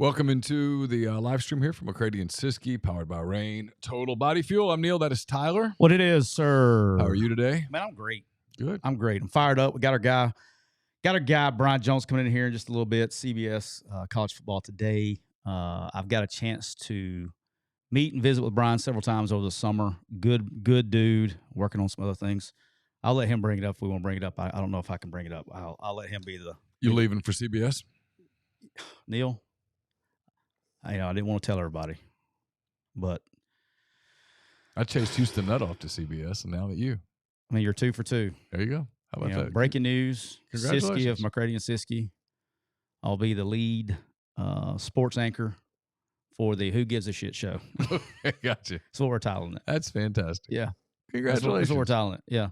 Welcome into the live stream here from McCready and Siskey, powered by Rain Total Body Fuel. I'm Neal. That is Tyler. What it is, sir. How are you today? Man, I'm great. Good. I'm great. I'm fired up. We got our guy, Brian Jones, coming in here in just a little bit. CBS College Football Today. I've got a chance to meet and visit with Brian several times over the summer. Good dude. Working on some other things. I'll let him bring it up if we want to bring it up. I don't know if I can bring it up. I'll let him be the. You leaving for CBS? Neal. I didn't want to tell everybody, but I chased Houston Nutt off to CBS, and now that you. I mean, you're 2 for 2. There you go. How about that? Breaking news. Congratulations. Siskey of McCready and Siskey. I'll be the lead sports anchor for the Who Gives a Shit show. Okay, gotcha. That's what we're titling it. That's fantastic. Yeah. Congratulations. That's what we're titling it. Yeah.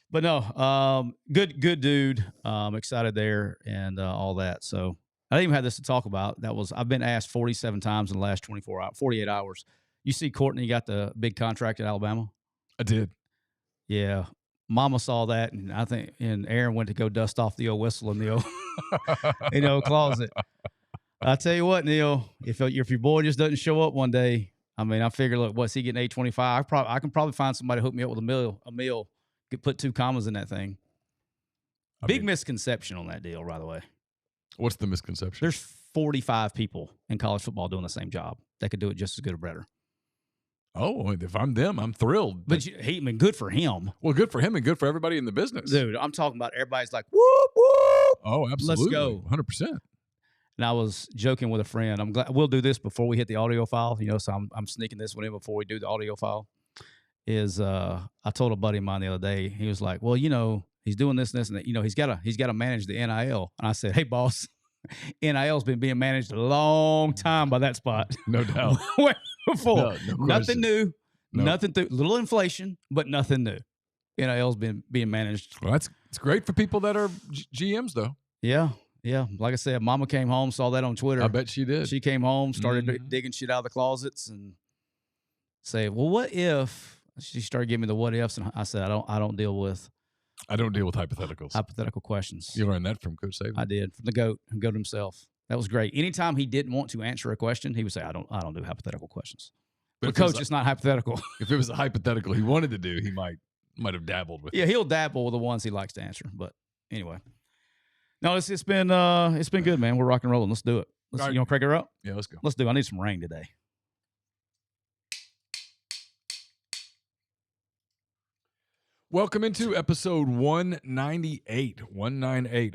But no, good dude. Excited there and all that. So I didn't even have this to talk about. I've been asked 47 times in the last 48 hours. You see Courtney got the big contract at Alabama? I did. Yeah. Mama saw that, and Aaron went to go dust off the old whistle in the old, closet. I tell you what, Neal, if your boy just doesn't show up one day, I mean, I figure, look, what's he getting $8.25? I can probably find somebody to hook me up with a meal. Could put 2 commas in that thing. Big misconception on that deal, by the way. What's the misconception? There's 45 people in college football doing the same job that could do it just as good or better. Oh, if I'm them, I'm thrilled. But good for him. Well, good for him and good for everybody in the business. Dude, I'm talking about everybody's like, whoop, whoop. Oh, absolutely. Let's go. 100%. And I was joking with a friend. I'm glad we'll do this before we hit the audio file, so I'm sneaking this one in before we do the audio file. I told a buddy of mine the other day, he was like, well, he's doing this and that, he's got to manage the NIL. And I said, hey, boss, NIL's been being managed a long time by that spot. No doubt. Before. No nothing new, no. Nothing little inflation, but nothing new. NIL's been being managed. Well, it's great for people that are GMs, though. Yeah. Yeah. Like I said, Mama came home, saw that on Twitter. I bet she did. She came home, started digging shit out of the closets and say, well, what if? She started giving me the what ifs, and I said, I don't deal with hypotheticals. Hypothetical questions. You learned that from Coach Saban. I did, from the GOAT himself. That was great. Anytime he didn't want to answer a question, he would say, I don't do hypothetical questions. But Coach, it's not hypothetical. If it was a hypothetical he wanted to do, he might have dabbled with it. Yeah, he'll dabble with the ones he likes to answer. But anyway. No, it's been good, man. We're rock and rolling. Let's do it. Right. You want to crank her up? Yeah, let's go. Let's do it. I need some rain today. Welcome into episode 198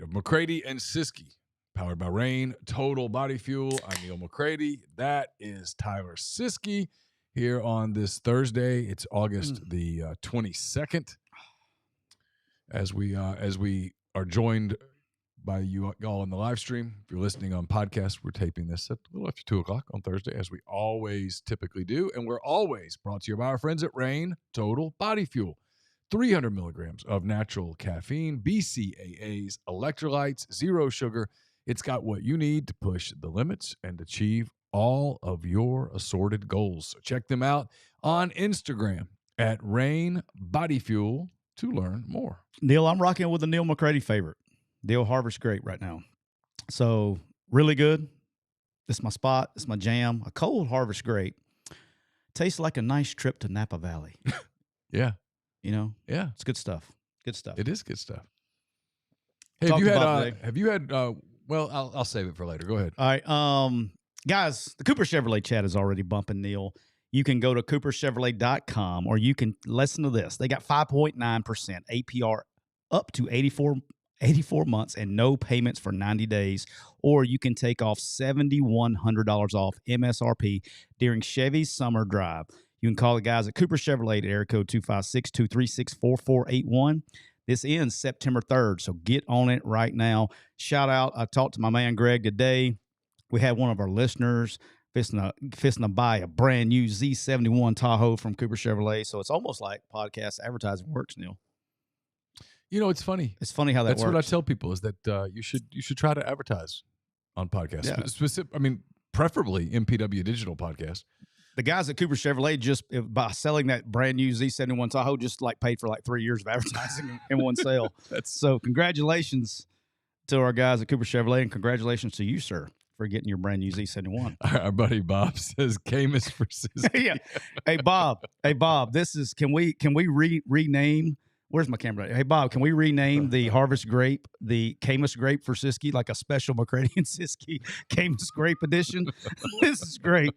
of McCready and Siskey, powered by Rain Total Body Fuel. I'm Neal McCready. That is Tyler Siskey here on this Thursday. It's August the 22nd. As we are joined by you all in the live stream. If you're listening on podcast, we're taping this at a little after 2 o'clock on Thursday, as we always typically do. And we're always brought to you by our friends at Rain Total Body Fuel. 300 milligrams of natural caffeine, BCAAs, electrolytes, zero sugar. It's got what you need to push the limits and achieve all of your assorted goals. So check them out on Instagram at Rain Body Fuel to learn more. Neal, I'm rocking with the Neal McCready favorite. Dale Harvard's great right now. So really good. This is my spot. This is my jam. A cold Harvard's great. Tastes like a nice trip to Napa Valley. Yeah. Yeah, it's good stuff. Good stuff. It is good stuff. Hey, have you had? Well, I'll save it for later. Go ahead. All right, guys, the Cooper Chevrolet chat is already bumping, Neal. You can go to cooperchevrolet.com, or you can listen to this. They got 5.9% APR up to 84 months and no payments for 90 days, or you can take off $7,100 off MSRP during Chevy's summer drive. You can call the guys at Cooper Chevrolet at area code 256-236-4481. This ends September 3rd, so get on it right now. Shout out, I talked to my man Greg today. We had one of our listeners fisting to buy a brand new Z71 Tahoe from Cooper Chevrolet, so it's almost like podcast advertising works, Neal. It's funny. It's funny how that works. That's what I tell people is that you should try to advertise on podcasts. Yeah. Preferably MPW digital podcasts. The guys at Cooper Chevrolet just by selling that brand new Z71 Tahoe just paid for 3 years of advertising in one sale. So congratulations to our guys at Cooper Chevrolet, and congratulations to you, sir, for getting your brand new Z71. Our buddy Bob says Camus for Siskey. Yeah. Hey Bob. This is can we rename? Where's my camera? Hey Bob, can we rename the Harvest Grape the Camus Grape for Siskey, like a special McCready and Siskey Camus Grape edition? This is great.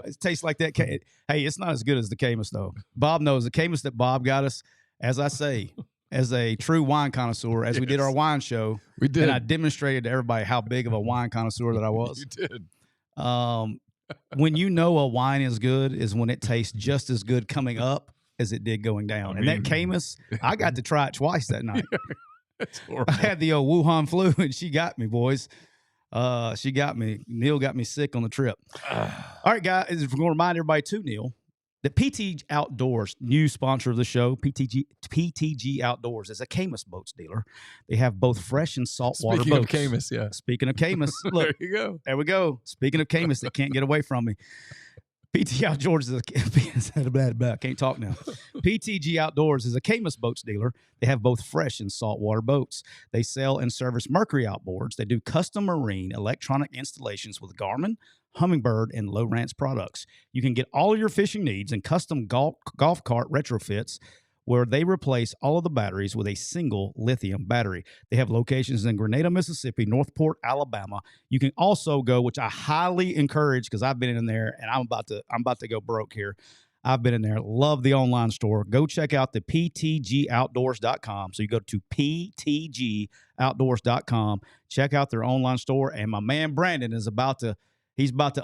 It tastes like that. Hey, it's not as good as the Camus though. Bob knows the Camus that Bob got us. As I say, as a true wine connoisseur, as we did our wine show, we did. And I demonstrated to everybody how big of a wine connoisseur that I was. You did. When you know a wine is good is when it tastes just as good coming up as it did going down. And that Camus, I got to try it twice that night. That's horrible. I had the old Wuhan flu, and she got me, boys. She got me. Neal got me sick on the trip. All right, guys, we're going to remind everybody too, Neal, that PTG Outdoors, new sponsor of the show, PTG Outdoors, is a Camus boats dealer. They have both fresh and saltwater boats. Speaking of Camus, yeah. Speaking of Camus, look, there you go. There we go. Speaking of Camus that can't get away from me. PTG Outdoors is can't talk now. PTG Outdoors is a Camus boats dealer. They have both fresh and saltwater boats. They sell and service Mercury outboards. They do custom marine electronic installations with Garmin, Humminbird, and Lowrance products. You can get all your fishing needs and custom golf cart retrofits where they replace all of the batteries with a single lithium battery. They have locations in Grenada, Mississippi, Northport, Alabama. You can also go, which I highly encourage because I've been in there and I'm about to go broke here. I've been in there. Love the online store. Go check out the ptgoutdoors.com. So you go to ptgoutdoors.com, check out their online store, and my man Brandon is about to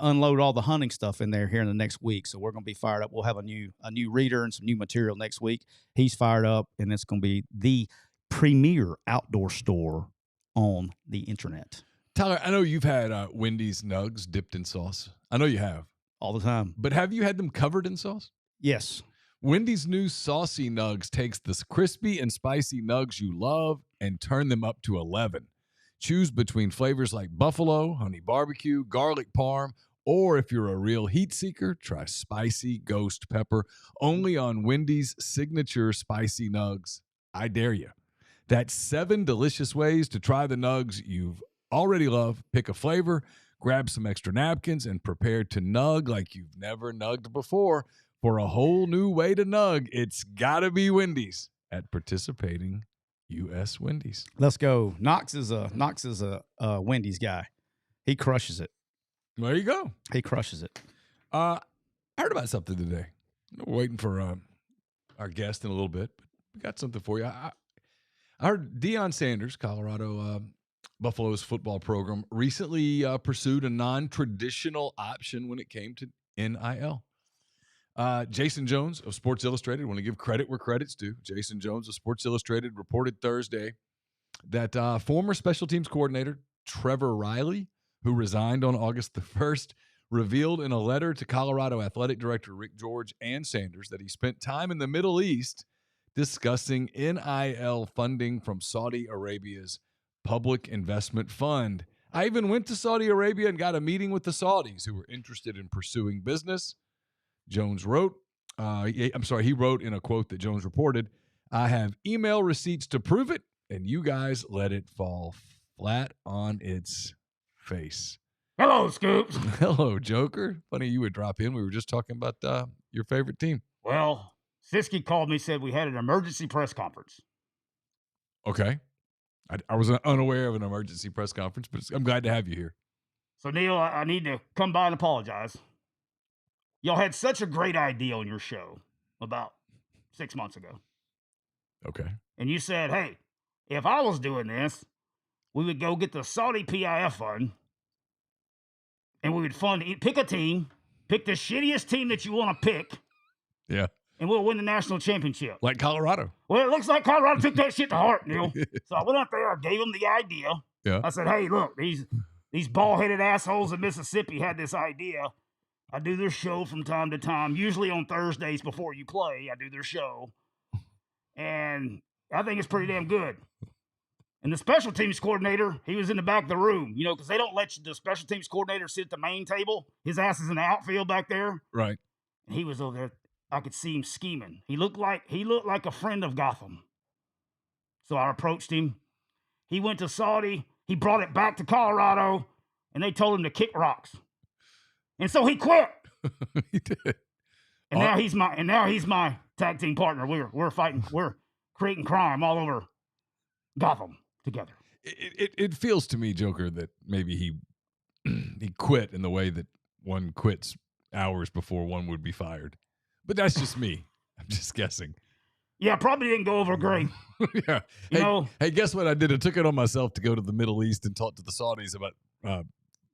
unload all the hunting stuff in there here in the next week. So we're going to be fired up. We'll have a new reader and some new material next week. He's fired up, and it's going to be the premier outdoor store on the internet. Tyler, I know you've had Wendy's nugs dipped in sauce. I know you have. All the time. But have you had them covered in sauce? Yes. Wendy's new saucy nugs takes the crispy and spicy nugs you love and turn them up to 11. Choose between flavors like buffalo, honey barbecue, garlic parm, or if you're a real heat seeker, try spicy ghost pepper, only on Wendy's signature spicy nugs. I dare you. That's 7 delicious ways to try the nugs you've already loved. Pick a flavor, grab some extra napkins, and prepare to nug like you've never nugged before. For a whole new way to nug, it's gotta be Wendy's at participating U.S. Wendy's. Let's go. Knox is a Wendy's guy. He crushes it. There you go. He crushes it. I heard about something today. We're waiting for our guest in a little bit, but we got something for you. I heard Deion Sanders, Colorado Buffalo's football program, recently pursued a non-traditional option when it came to NIL. Jason Jones of Sports Illustrated, want to give credit where credit's due. Jason Jones of Sports Illustrated reported Thursday that former special teams coordinator Trevor Riley, who resigned on August the 1st, revealed in a letter to Colorado Athletic Director Rick George and Sanders that he spent time in the Middle East discussing NIL funding from Saudi Arabia's Public Investment Fund. I even went to Saudi Arabia and got a meeting with the Saudis who were interested in pursuing business. Jones wrote, he wrote in a quote that Jones reported, "I have email receipts to prove it, and you guys let it fall flat on its face." Hello, Scoops. Hello, Joker. Funny you would drop in. We were just talking about your favorite team. Well, Siskey called me, said we had an emergency press conference. Okay. I was unaware of an emergency press conference, but I'm glad to have you here. So, Neal, I need to come by and apologize. Y'all had such a great idea on your show about 6 months ago. Okay. And you said, hey, if I was doing this, we would go get the Saudi PIF fund, and we would pick a team, pick the shittiest team that you want to pick. Yeah. And we'll win the national championship. Like Colorado. Well, it looks like Colorado took that shit to heart, Neal. So I went out there, I gave them the idea. Yeah. I said, hey, look, these bald-headed assholes in Mississippi had this idea. I do their show from time to time, usually on Thursdays before you play. I do their show. And I think it's pretty damn good. And the special teams coordinator, he was in the back of the room, because they don't let the special teams coordinator sit at the main table. His ass is in the outfield back there. Right. And he was over there. I could see him scheming. He looked like a friend of Gotham. So I approached him. He went to Saudi. He brought it back to Colorado. and they told him to kick rocks. And so he quit. He did. And now he's my tag team partner. We're fighting. We're creating crime all over Gotham together. It feels to me, Joker, that maybe he quit in the way that one quits hours before one would be fired. But that's just me. I'm just guessing. Yeah, probably didn't go over great. Yeah. Hey, guess what I did? I took it on myself to go to the Middle East and talk to the Saudis about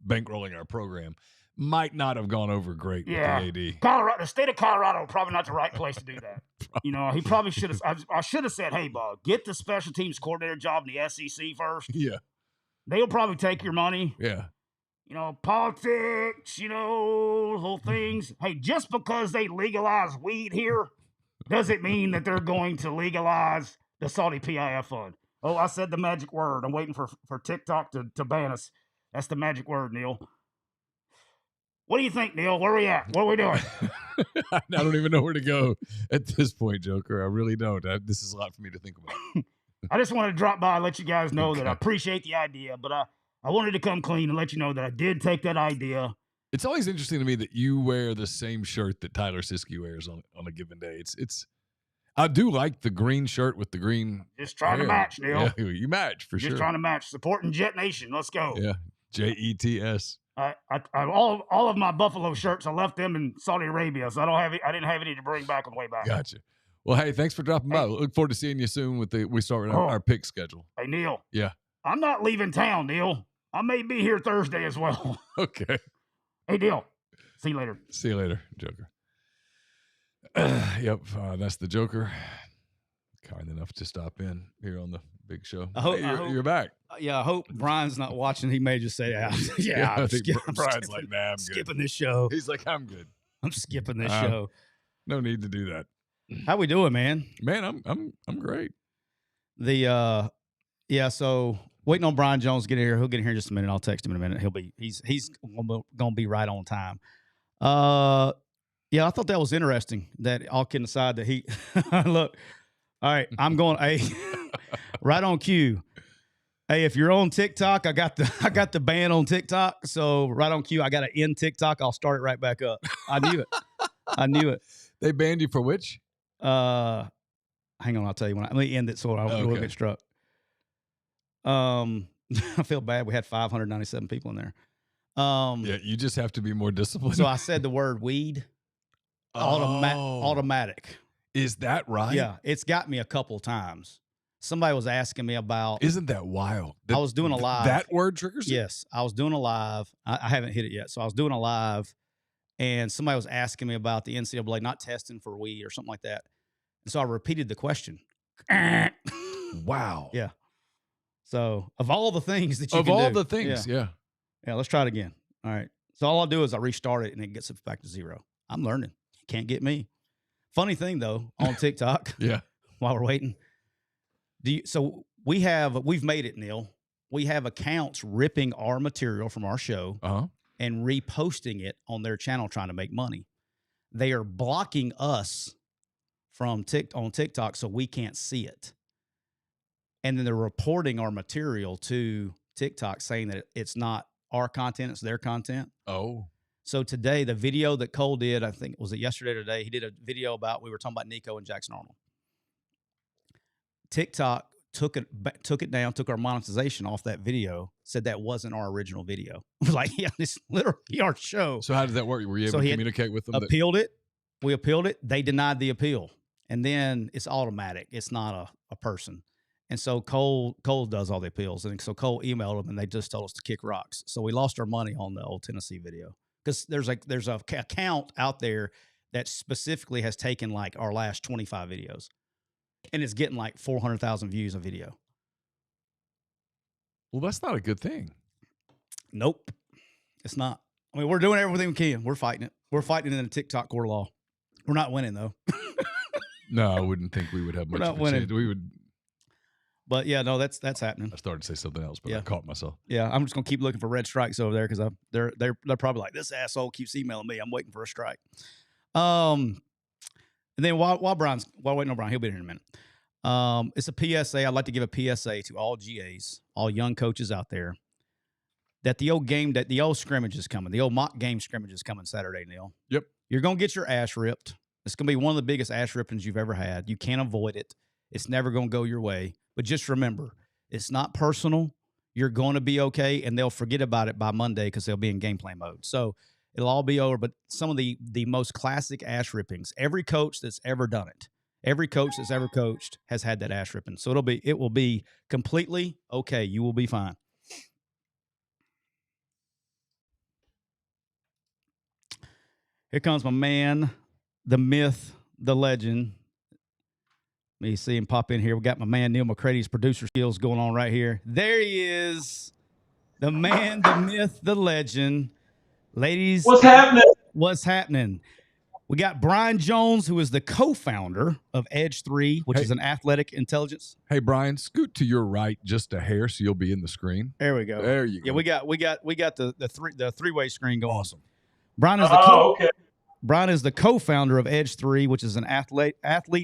bankrolling our program. Might not have gone over great with the AD. Colorado, the state of Colorado, probably not the right place to do that. He probably should have. I should have said, "Hey, bud, get the special teams coordinator job in the SEC first. Yeah, they'll probably take your money. Yeah, politics, little things. Hey, just because they legalize weed here doesn't mean that they're going to legalize the Saudi PIF fund. Oh, I said the magic word. I'm waiting for TikTok to ban us. That's the magic word, Neal. What do you think, Neal? Where are we at? What are we doing? I don't even know where to go at this point, Joker. I really don't. This is a lot for me to think about. I just wanted to drop by and let you guys know that I appreciate the idea, but I wanted to come clean and let you know that I did take that idea. It's always interesting to me that you wear the same shirt that Tyler Siskey wears on a given day. I do like the green shirt with the green. Just trying to match, Neal. Yeah, you match for sure. Just trying to match. Supporting Jet Nation. Let's go. Yeah, JETS. All of my Buffalo shirts, I left them in Saudi Arabia, so I didn't have any to bring back on the way back. Gotcha. Well, hey, thanks for dropping by. Look forward to seeing you soon we start our pick schedule. Hey, Neal. Yeah. I'm not leaving town, Neal. I may be here Thursday as well. Okay. Hey, Neal. See you later. See you later, Joker. Yep, that's the Joker. Kind enough to stop in here on the big show. I hope you're back. Yeah, I hope Brian's not watching. He may just say, I think Brian's like, nah, I'm skipping this show. He's like, I'm good. I'm skipping this show. No need to do that. How we doing, man? Man, I'm great. So waiting on Brian Jones to get here. He'll get in here in just a minute. I'll text him in a minute. He's gonna be right on time. I thought that was interesting. That all kidding aside, that he look. All right, I'm going. Hey, right on cue. Hey, if you're on TikTok, I got the ban on TikTok. So right on cue, I got to end TikTok. I'll start it right back up. I knew it. They banned you for which? Hang on, I'll tell you when. Let me end it so I don't get struck. I feel bad. We had 597 people in there. Yeah, you just have to be more disciplined. So I said the word weed. Automatic. Is that right? Yeah, it's got me a couple times. Somebody was asking me about. Isn't that wild? I was doing a live. That word triggers it? Yes, I was doing a live. I haven't hit it yet. So I was doing a live, and somebody was asking me about the NCAA not testing for weed or something like that. And so I repeated the question. Wow. Yeah. So of all the things that you can do. Of all the things, yeah. Yeah, let's try it again. All right. So all I'll do is I restart it, and it gets it back to zero. I'm learning. Can't get me. Funny thing, though, on TikTok. Yeah. While we're waiting. So we've made it, Neal. We have accounts ripping our material from our show and reposting it on their channel trying to make money. They are blocking us from on TikTok so we can't see it. And then they're reporting our material to TikTok saying that it's not our content, it's their content. Oh. So today, the video that Cole did, I think, was it yesterday or today? He did a video about, we were talking about Nico and Jackson Arnold. TikTok took it down, took our monetization off that video, said that wasn't our original video. I was like, yeah, this is literally our show. So how did that work? Were you able to communicate with them? Appealed it. We appealed it. They denied the appeal. And then it's automatic. It's not a person. And so Cole does all the appeals. And so Cole emailed them, and they just told us to kick rocks. So we lost our money on the old Tennessee video. Because there's a account out there that specifically has taken like our last 25 videos, and it's getting like 400,000 views a video. Well, that's not a good thing. Nope, it's not. I mean, we're doing everything we can. We're fighting it. We're fighting it in the TikTok court of law. We're not winning though. No, I wouldn't think we would have much of a chance. We would. But yeah, no, that's happening. I started to say something else, but I caught myself. Yeah, I'm just gonna keep looking for red strikes over there because they're probably like, this asshole keeps emailing me. I'm waiting for a strike. And then while waiting on Brian, he'll be here in a minute. It's a PSA. I'd like to give a PSA to all GAs, all young coaches out there. that the old scrimmage is coming. The old mock game scrimmage is coming Saturday, Neal. Yep. You're going to get your ass ripped. It's going to be one of the biggest ass rippings you've ever had. You can't avoid it. It's never going to go your way. But just remember, it's not personal. You're going to be okay, and they'll forget about it by Monday because they'll be in game plan mode. So it'll all be over. But some of the most classic ass rippings, every coach that's ever done it, every coach that's ever coached has had that ass ripping. So it will be completely okay. You will be fine. Here comes my man, the myth, the legend. Let me see him pop in here. We got my man Neal McCready's producer skills going on right here. There he is. The man, the myth, the legend. Ladies. What's happening? What's happening? We got Brian Jones, who is the co-founder of Edge 3, which is an athletic intelligence. Hey, Brian, scoot to your right just a hair so you'll be in the screen. There we go. There you go. Yeah, we got the three-way screen going. Awesome. Brian is okay. Brian is the co-founder of Edge 3, which is an athlete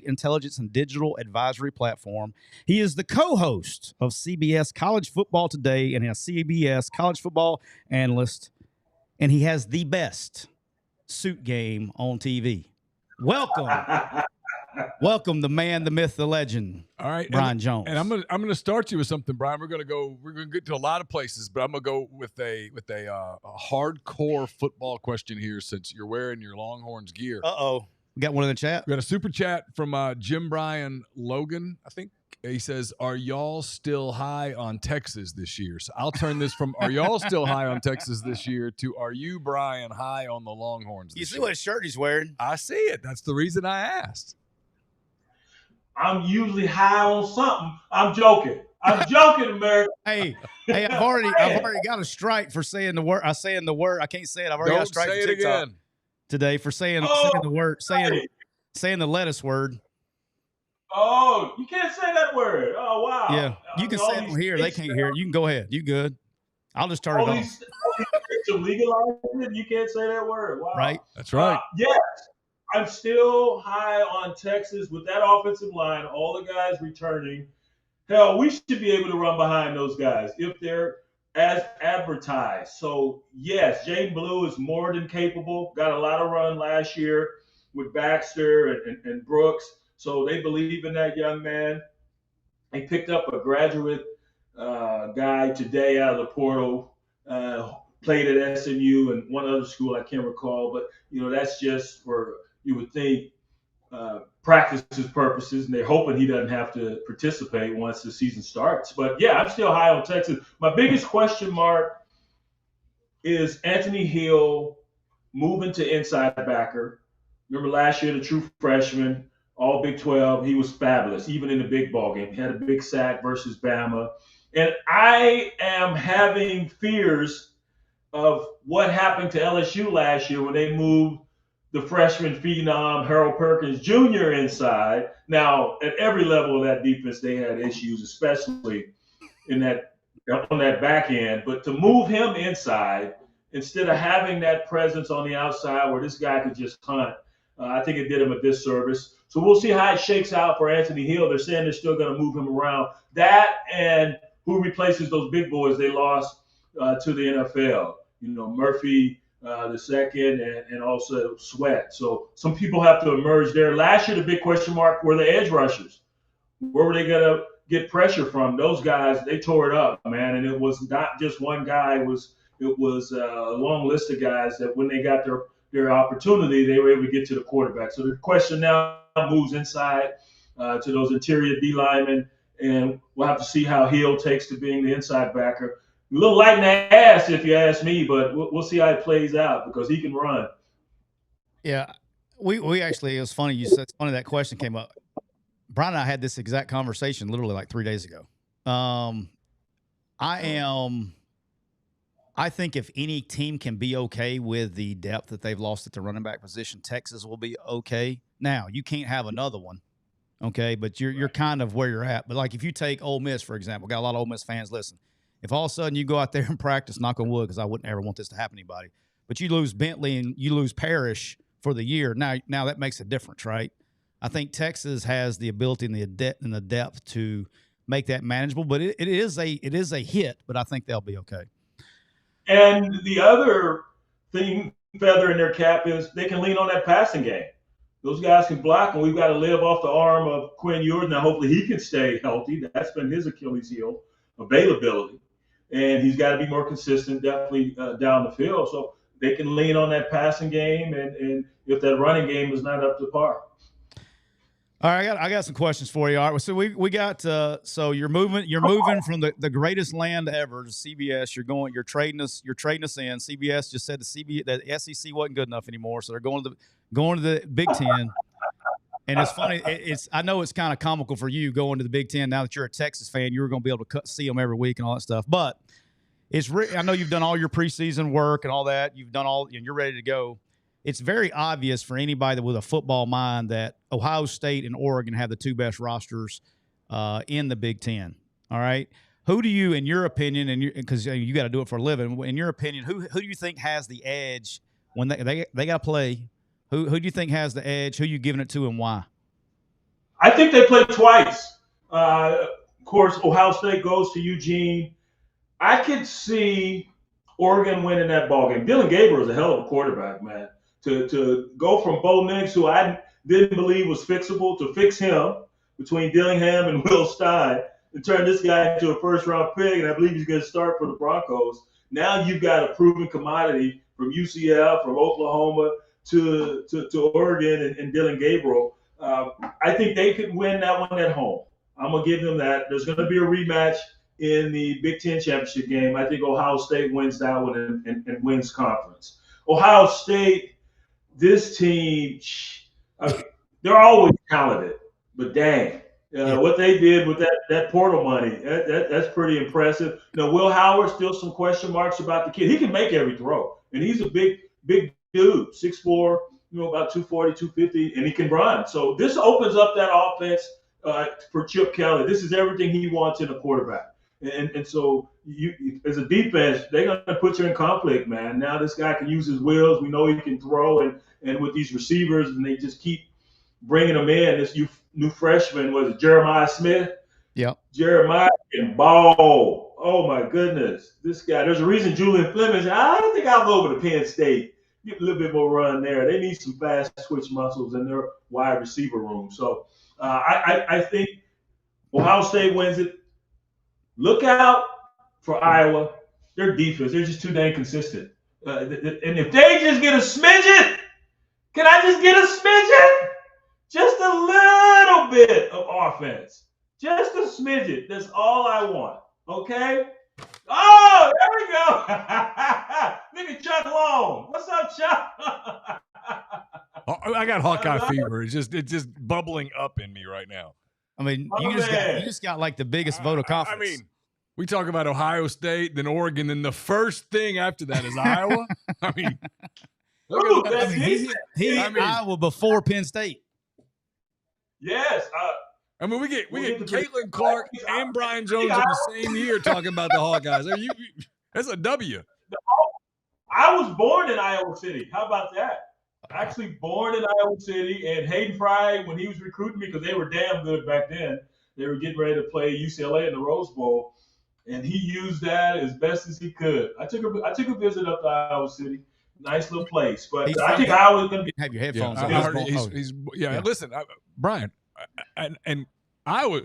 intelligence and digital advisory platform. He is the co-host of CBS College Football Today and a CBS College Football analyst, and he has the best suit game on TV. Welcome. Welcome, the man, the myth, the legend. All right, Brian Jones. And I'm gonna start you with something, Brian. We're gonna get to a lot of places, but I'm gonna go with a hardcore football question here, since you're wearing your Longhorns gear. We got one in the chat. We got a super chat from Jim Bryan Logan, I think. He says, "Are y'all still high on Texas this year?" So I'll turn this from "Are y'all still high on Texas this year?" to "Are you, Brian, high on the Longhorns this You see year?" what shirt he's wearing? I see it. That's the reason I asked. I'm usually high on something. I'm joking, America. Hey, I've already got a strike for saying the word. I can't say it. I've already got a strike say from it TikTok again today for saying the word, saying the lettuce word. Oh, you can't say that word. Oh, wow. Yeah, you can say it from here. They can't hear it. You can go ahead. You good? I'll just turn it on. To legalize it, you can't say that word. Wow. Right. That's right. Yes, I'm still high on Texas with that offensive line, all the guys returning. Hell, we should be able to run behind those guys if they're as advertised. So, yes, Jaden Blue is more than capable. Got a lot of run last year with Baxter and Brooks. So they believe in that young man. They picked up a graduate guy today out of the portal, played at SMU and one other school I can't recall. But, that's just for, you would think, practices purposes, and they're hoping he doesn't have to participate once the season starts. But, yeah, I'm still high on Texas. My biggest question mark is Anthony Hill moving to inside backer. Remember last year, the true freshman, all Big 12, he was fabulous, even in the big ball game. He had a big sack versus Bama. And I am having fears of what happened to LSU last year when they moved the freshman phenom Harold Perkins Jr. inside. Now, at every level of that defense, they had issues, especially on that back end. But to move him inside instead of having that presence on the outside where this guy could just hunt, I think it did him a disservice. So we'll see how it shakes out for Anthony Hill. They're saying they're still going to move him around. That and who replaces those big boys they lost to the NFL. Murphy the second and also Sweat. So some people have to emerge there. Last year, the big question mark were the edge rushers. Where were they going to get pressure from? Those guys, they tore it up, man. And it was not just one guy. It was a long list of guys that when they got their opportunity, they were able to get to the quarterback. So the question now moves inside to those interior D linemen, and we'll have to see how Hill takes to being the inside backer. A little light in the ass, if you ask me, but we'll see how it plays out because he can run. Yeah, we actually, it was funny. You said it's funny that question came up. Brian and I had this exact conversation literally like 3 days ago. I think if any team can be okay with the depth that they've lost at the running back position, Texas will be okay. Now, you can't have another one, okay, but you're kind of where you're at. But, like, if you take Ole Miss, for example, got a lot of Ole Miss fans listen. If all of a sudden you go out there and practice, knock on wood, because I wouldn't ever want this to happen to anybody, but you lose Bentley and you lose Parrish for the year, now that makes a difference, right? I think Texas has the ability and the depth to make that manageable, but it is a hit, but I think they'll be okay. And the other feather in their cap is they can lean on that passing game. Those guys can block, and we've got to live off the arm of Quinn Ewers. Now, hopefully, he can stay healthy. That's been his Achilles heel, availability, and he's got to be more consistent, definitely down the field. So they can lean on that passing game, and if that running game is not up to par. All right, I got some questions for you. All right, so we got so you're moving from the greatest land ever to CBS. You're trading us in. CBS just said the SEC wasn't good enough anymore, so they're going to the Big Ten. And it's funny. I know it's kind of comical for you going to the Big Ten now that you're a Texas fan. You're going to be able to see them every week and all that stuff. But I know you've done all your preseason work and all that. You've done all, and you're ready to go. It's very obvious for anybody with a football mind that Ohio State and Oregon have the two best rosters in the Big Ten. All right. Who do you, in your opinion, and because you got to do it for a living, in your opinion, who do you think has the edge when they got to play? Who do you think has the edge? Who you giving it to and why? I think they play twice. Of course, Ohio State goes to Eugene. I could see Oregon winning that ballgame. Dylan Gabriel is a hell of a quarterback, man. To go from Bo Nix, who I didn't believe was fixable, to fix him between Dillingham and Will Stein and turn this guy into a first-round pick, and I believe he's going to start for the Broncos. Now you've got a proven commodity from UCF, from Oklahoma to Oregon and Dylan Gabriel. I think they could win that one at home. I'm going to give them that. There's going to be a rematch in the Big Ten championship game. I think Ohio State wins that one and wins conference. Ohio State, this team, they're always talented, but dang, what they did with that portal money, that's pretty impressive. Now, Will Howard, still some question marks about the kid. He can make every throw, and he's a big dude, 6'4", about 240, 250, and he can run. So this opens up that offense for Chip Kelly. This is everything he wants in a quarterback. And so you, as a defense, they're going to put you in conflict, man. Now this guy can use his wheels. We know he can throw, and with these receivers, and they just keep bringing them in. This new freshman, was it Jeremiah Smith? Yep. Jeremiah can ball. Oh, my goodness. This guy, there's a reason Julian Fleming said, I don't think I'll go over to Penn State. Get a little bit more run there. They need some fast switch muscles in their wide receiver room. So I think Ohio State wins it. Look out for Iowa. Their defense, they're just too dang consistent. And if they just get a smidgen, can I just get a smidgen? Just a little bit of offense. Just a smidgen. That's all I want. Okay? Oh, there we go. Look at Chuck Long. What's up, Chuck? I got Hawkeye fever. It's just bubbling up in me right now. I mean, you just got like the biggest vote of confidence. I mean, we talk about Ohio State, then Oregon, then the first thing after that is Iowa. I mean, look at that. He hit Iowa before Penn State. Yes. I mean, we get Caitlin Clark and Brian Jones in the same year talking about the Hawkeyes. That's a W. I was born in Iowa City. How about that? Actually born in Iowa City, and Hayden Fry, when he was recruiting me, because they were damn good back then, they were getting ready to play UCLA in the Rose Bowl, and he used that as best as he could. I took a visit up to Iowa City. Nice little place, but I think Iowa's going to be. Have your headphones on. Listen, Brian, and Iowa,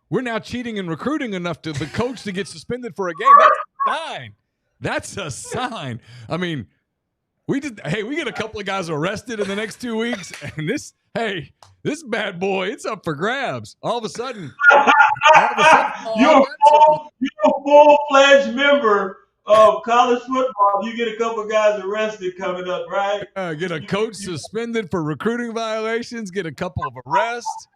we're now cheating and recruiting enough to the coach to get suspended for a game. That's a sign. That's a sign. I mean, we get a couple of guys arrested in the next 2 weeks, and this bad boy, it's up for grabs. All of a sudden, you're a full-fledged member of college football. You get a couple of guys arrested coming up, right? Get a coach suspended for recruiting violations, get a couple of arrests.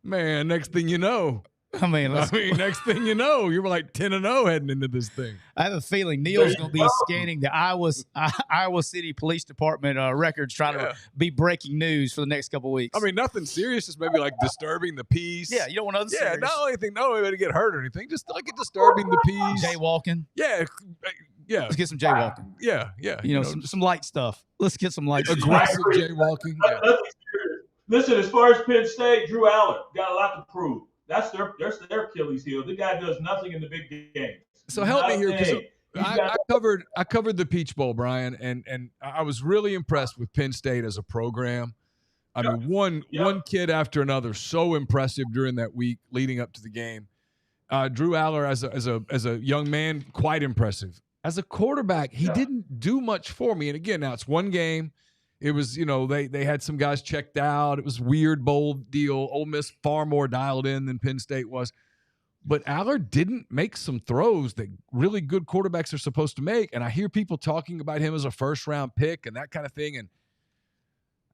Man, next thing you know, next thing you know, you're like 10-0 heading into this thing. I have a feeling Neal's going to be scanning the Iowa City Police Department records, trying to be breaking news for the next couple of weeks. I mean, nothing serious, just maybe like disturbing the peace. Yeah, you don't want nothing serious. Yeah, not anybody to get hurt or anything, just like disturbing the peace. Jaywalking. Yeah. Let's get some jaywalking. Yeah. Some light stuff. Let's get some light stuff. Aggressive jaywalking. Yeah. Listen, as far as Penn State, Drew Allen got a lot to prove. That's their Achilles heel. The guy does nothing in the big games. So help me here, because I covered the Peach Bowl, Brian, and I was really impressed with Penn State as a program. I mean, one kid after another, so impressive during that week leading up to the game. Drew Aller as a young man, quite impressive. As a quarterback, he didn't do much for me. And again, now it's one game. It was, they had some guys checked out. It was a weird bowl deal. Ole Miss far more dialed in than Penn State was. But Aller didn't make some throws that really good quarterbacks are supposed to make. And I hear people talking about him as a first-round pick and that kind of thing. And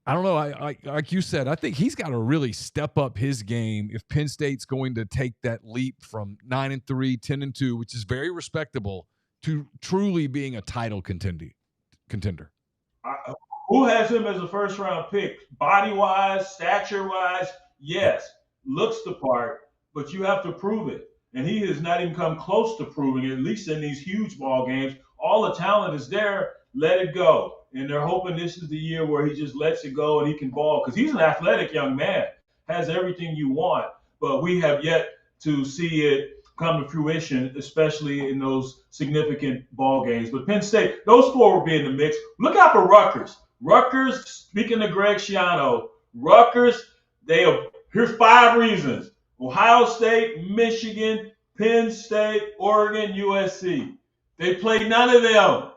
I don't know. I like you said, I think he's got to really step up his game if Penn State's going to take that leap from 9-3, 10-2, which is very respectable, to truly being a title contender. Who has him as a first-round pick? Body-wise, stature-wise, yes, looks the part, but you have to prove it. And he has not even come close to proving it, at least in these huge ball games. All the talent is there. Let it go. And they're hoping this is the year where he just lets it go and he can ball, because he's an athletic young man, has everything you want, but we have yet to see it come to fruition, especially in those significant ball games. But Penn State, those four will be in the mix. Look out for Rutgers. Rutgers, speaking to Greg Schiano, Rutgers, here's 5 reasons. Ohio State, Michigan, Penn State, Oregon, USC. They played none of them.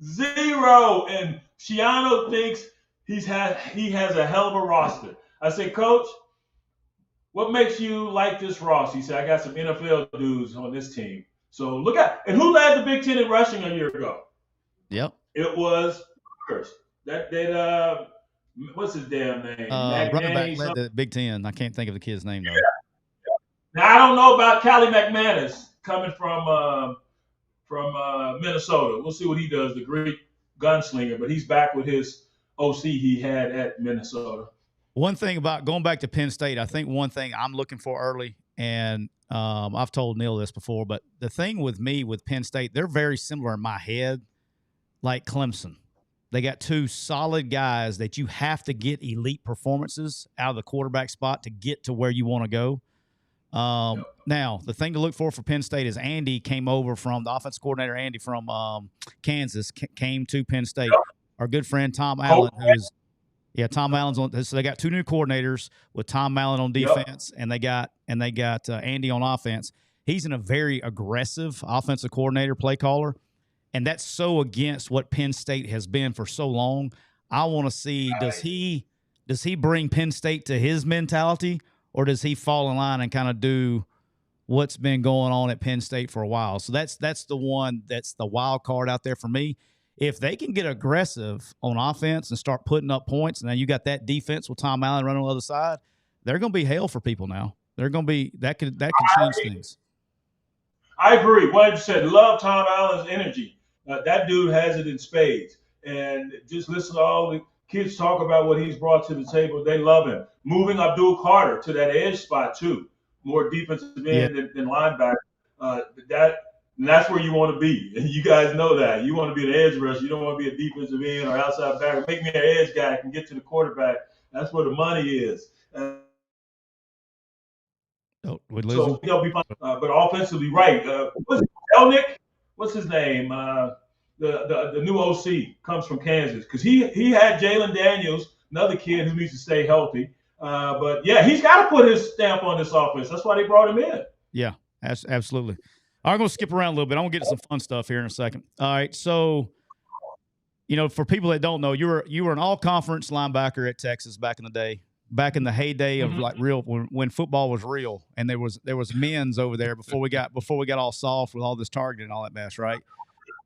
0. And Schiano thinks he has a hell of a roster. I say, Coach, what makes you like this roster? He said, I got some NFL dudes on this team. So look at, and who led the Big Ten in rushing a year ago? Yep. It was Rutgers. That what's his damn name? Running back led the Big Ten. I can't think of the kid's name though. Yeah. Now I don't know about Callie McManus coming from Minnesota. We'll see what he does, the Greek gunslinger. But he's back with his OC he had at Minnesota. One thing about going back to Penn State, I think one thing I'm looking for early, and I've told Neal this before, but the thing with me with Penn State, they're very similar in my head, like Clemson. They got 2 solid guys that you have to get elite performances out of the quarterback spot to get to where you want to go. Now, the thing to look for Penn State is Andy came over from the offensive coordinator, Andy from Kansas, came to Penn State. Our good friend Tom Allen, Tom Allen's on. So they got 2 new coordinators with Tom Allen on defense, and they got Andy on offense. He's in a very aggressive offensive coordinator, play caller, and that's so against what Penn State has been for so long. I want to see, does he bring Penn State to his mentality, or does he fall in line and kind of do what's been going on at Penn State for a while? So that's the one that's the wild card out there for me. If they can get aggressive on offense and start putting up points, and now you got that defense with Tom Allen running on the other side, they're going to be hell for people now. They're going to be that could change things. I agree. 100%. Love Tom Allen's energy. That dude has it in spades. And just listen to all the kids talk about what he's brought to the table. They love him. Moving Abdul Carter to that edge spot too, more defensive end than linebacker. That's where you want to be. And you guys know that. You want to be an edge rusher. You don't want to be a defensive end or outside backer. Make me an edge guy that can get to the quarterback. That's where the money is. We'd lose him. They'll be fine. But offensively, right. Elnick? What's his name? The new OC comes from Kansas, because he had Jalen Daniels, another kid who needs to stay healthy. But yeah, he's got to put his stamp on this offense. That's why they brought him in. Yeah, absolutely. I'm going to skip around a little bit. I'm going to get to some fun stuff here in a second. All right, so for people that don't know, you were an all-conference linebacker at Texas back in the day, back in the heyday of like real when football was real, and there was men's over there before we got all soft with all this targeting and all that mess, right?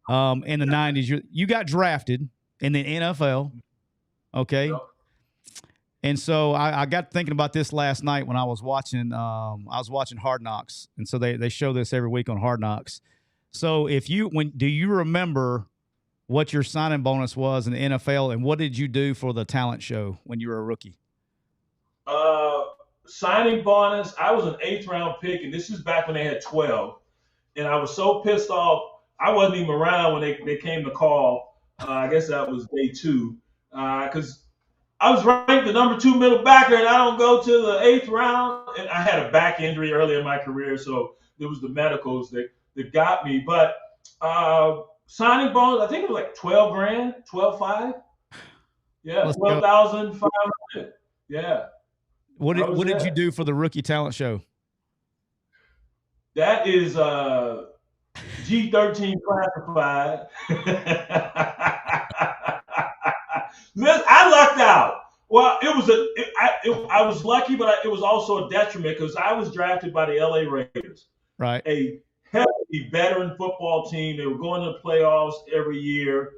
In the 90s, you got drafted in the NFL, okay? Yep. And so I got thinking about this last night when I was watching Hard Knocks, and so they show this every week on Hard Knocks. So do you remember what your signing bonus was in the NFL, and what did you do for the talent show when you were a rookie? Signing bonus, I was an 8th round pick, and this is back when they had 12, and I was so pissed off. I wasn't even around when they came to call. I guess that was day 2, because I was ranked the number 2 middle backer, and I don't go to the 8th round. And I had a back injury early in my career, so it was the medicals that got me. But signing bonus, I think it was like 12 grand, 12.5. Yeah, Let's go. 12,500. Yeah. What did you do for the rookie talent show? That is G13 classified. I lucked out. Well, I was lucky, but it was also a detriment because I was drafted by the LA Raiders, right? A heavy veteran football team. They were going to the playoffs every year,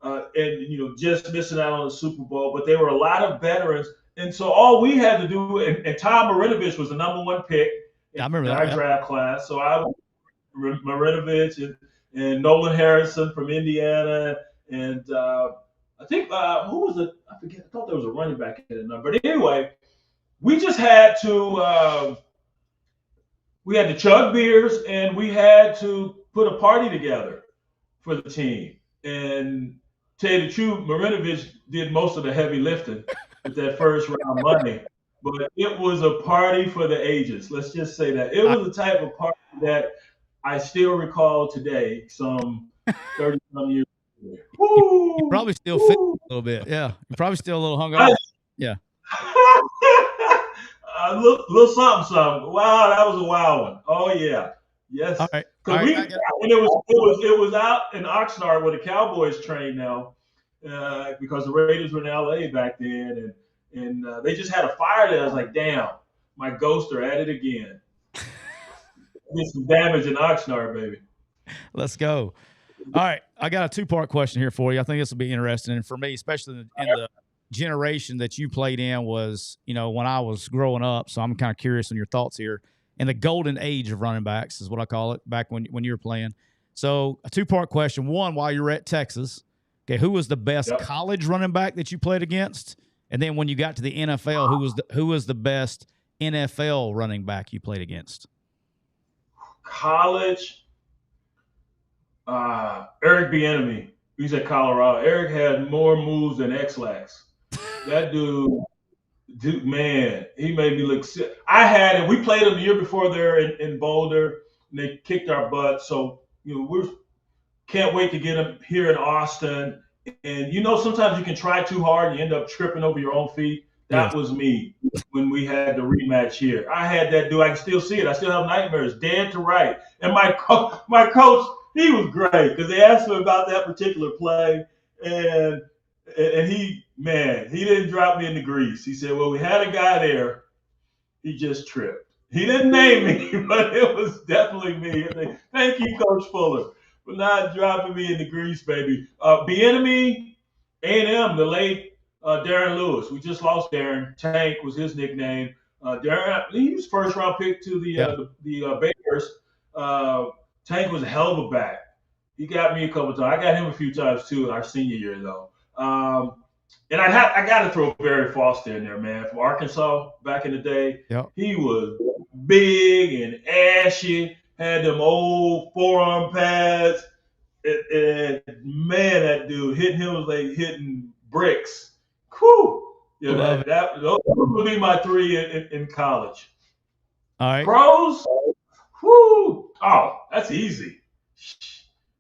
and just missing out on the Super Bowl. But there were a lot of veterans, and so all we had to do. And Tom Marinovich was the number 1 pick in our draft class. So I was Marinovich and Nolan Harrison from Indiana, and I think who was it? I forget. I thought there was a running back in the number. But anyway, we just had to chug beers and we had to put a party together for the team. And tell you the truth, Marinovich did most of the heavy lifting with that first round money. But it was a party for the ages. Let's just say that. It was the type of party that I still recall today, some 30-some years ago. You probably still fit a little bit. Yeah. You're probably still a little hung up. Yeah. Little something. Wow, that was a wild one. Oh, yeah. Yes. All right. Because it was out in Oxnard where the Cowboys train now, because the Raiders were in LA back then, and they just had a fire there. I was like, damn, my ghoster at it again. Did some damage in Oxnard, baby. Let's go. All right, I got a 2-part question here for you. I think this will be interesting, and for me, especially in the generation that you played in, was when I was growing up. So I'm kind of curious on your thoughts here. In the golden age of running backs is what I call it, back when you were playing. So a 2-part question. One, while you were at Texas, okay, who was the best college running back that you played against? And then when you got to the NFL, who was the best NFL running back you played against? College, Eric Bieniemy. He's at Colorado. Eric had more moves than X-Lax. That dude, man, he made me look sick. I had him. We played him the year before there in Boulder, and they kicked our butt. So we can't wait to get him here in Austin. And sometimes you can try too hard, and you end up tripping over your own feet. That was me when we had the rematch here. I had that dude. I can still see it. I still have nightmares, dead to right. And my coach, he was great because they asked him about that particular play, and he didn't drop me in the grease. He said, well, we had a guy there. He just tripped. He didn't name me, but it was definitely me. Thank you, Coach Fuller, for not dropping me in the grease, baby. Bieniemy, A&M, the late Darren Lewis. We just lost Darren. Tank was his nickname. Darren, he was first-round pick to the Bears. Tank was a hell of a back. He got me a couple times. I got him a few times too our senior year though. And I got to throw Barry Foster in there, man, from Arkansas back in the day. Yep. He was big and ashy, had them old forearm pads, and man, that dude hitting him was like hitting bricks. Whew. Yeah, those would be my 3 in college. All right. Pros? Whoo! Oh, that's easy.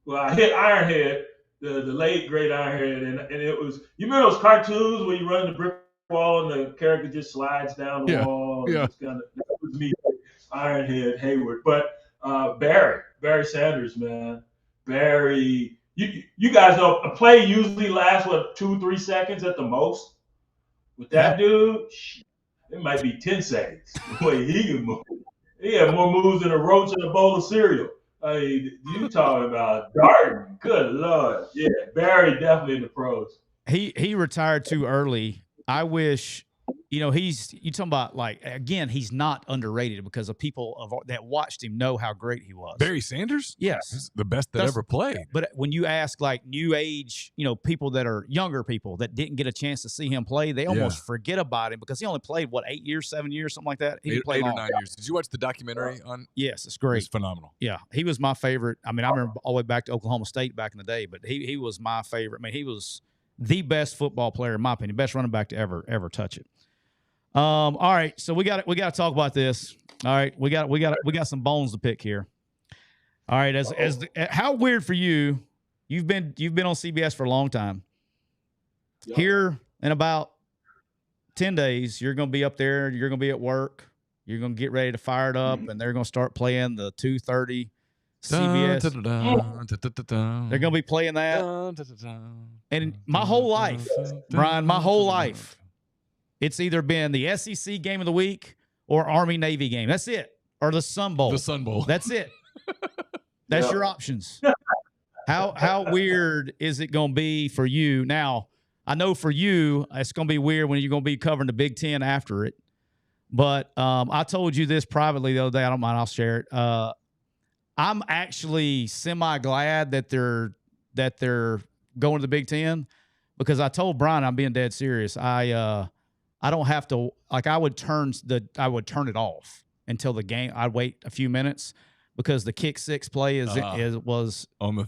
Well, I hit Ironhead, the late great Ironhead, and it was, you remember those cartoons where you run the brick wall and the character just slides down the wall? Yeah. That was me, Ironhead Hayward. But Barry Sanders, man. Barry, you guys know a play usually lasts 2-3 seconds at the most. With that dude, it might be 10 seconds the way he can move. He had more moves than a roach in a bowl of cereal. I mean, you talking about Darden? Good Lord, yeah. Barry definitely in the pros. He retired too early. I wish, you talking about, like, again, he's not underrated because of people that watched him know how great he was. Barry Sanders? Yes. He's the best that ever played. But when you ask, like, new age, people that are younger people that didn't get a chance to see him play, they almost forget about him because he only played, 8 years, 7 years, something like that? He played 8 or 9 years. Did you watch the documentary on? Yes, it's great. It's phenomenal. Yeah, he was my favorite. I mean, I remember all the way back to Oklahoma State back in the day, but he was my favorite. I mean, he was the best football player, in my opinion, best running back to ever touch it. All right, so we got to talk about this. All right, we got some bones to pick here. All right, how weird for you? You've been on CBS for a long time. Yep. Here in about 10 days, you're going to be up there. You're going to be at work. You're going to get ready to fire it up, and they're going to start playing the 2:30 CBS. They're going to be playing that. And my whole life, Brian, it's either been the SEC game of the week or Army-Navy game. That's it. Or the Sun Bowl. The Sun Bowl. That's it. That's your options. How weird is it going to be for you? Now, I know for you, it's going to be weird when you're going to be covering the Big Ten after it. But I told you this privately the other day. I don't mind. I'll share it. I'm actually semi-glad that they're going to the Big Ten, because I told Brian, I'm being dead serious. I don't have to, like, I would turn it off until the game. I'd wait a few minutes because the kick six play was on the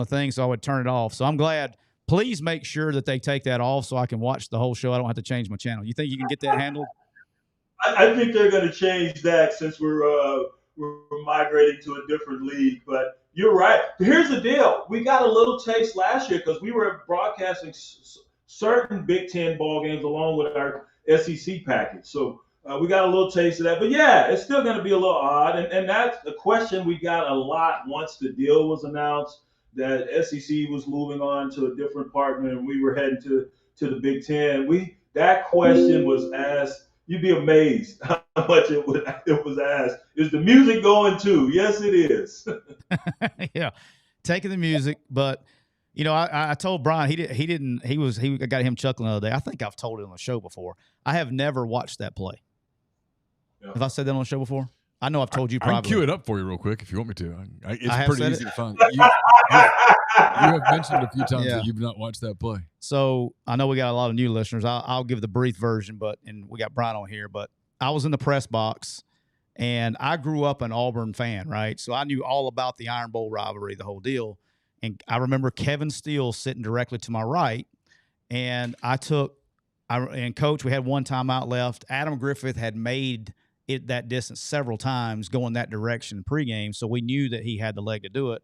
thing. So I would turn it off. So I'm glad. Please make sure that they take that off so I can watch the whole show. I don't have to change my channel. You think you can get that handled? I think they're going to change that since we're migrating to a different league. But you're right. Here's the deal. We got a little taste last year because we were broadcasting certain Big Ten ball games along with our SEC package. So we got a little taste of that. But, yeah, it's still going to be a little odd. And that's the question we got a lot once the deal was announced, that SEC was moving on to a different partner and we were heading to the Big Ten. That question was asked. You'd be amazed how much it was asked. Is the music going too? Yes, it is. Yeah, taking the music, but I told Brian I got him chuckling the other day. I think I've told it on the show before. I have never watched that play. Yeah. Have I said that on the show before? I know I've told you probably. I can cue it up for you real quick if you want me to. It's pretty easy to find. You have mentioned a few times that you've not watched that play. So I know we got a lot of new listeners. I'll give the brief version, and we got Brian on here. But I was in the press box, and I grew up an Auburn fan, right? So I knew all about the Iron Bowl rivalry, the whole deal. And I remember Kevin Steele sitting directly to my right, and Coach, we had one timeout left. Adam Griffith had made it that distance several times going that direction pregame, so we knew that he had the leg to do it.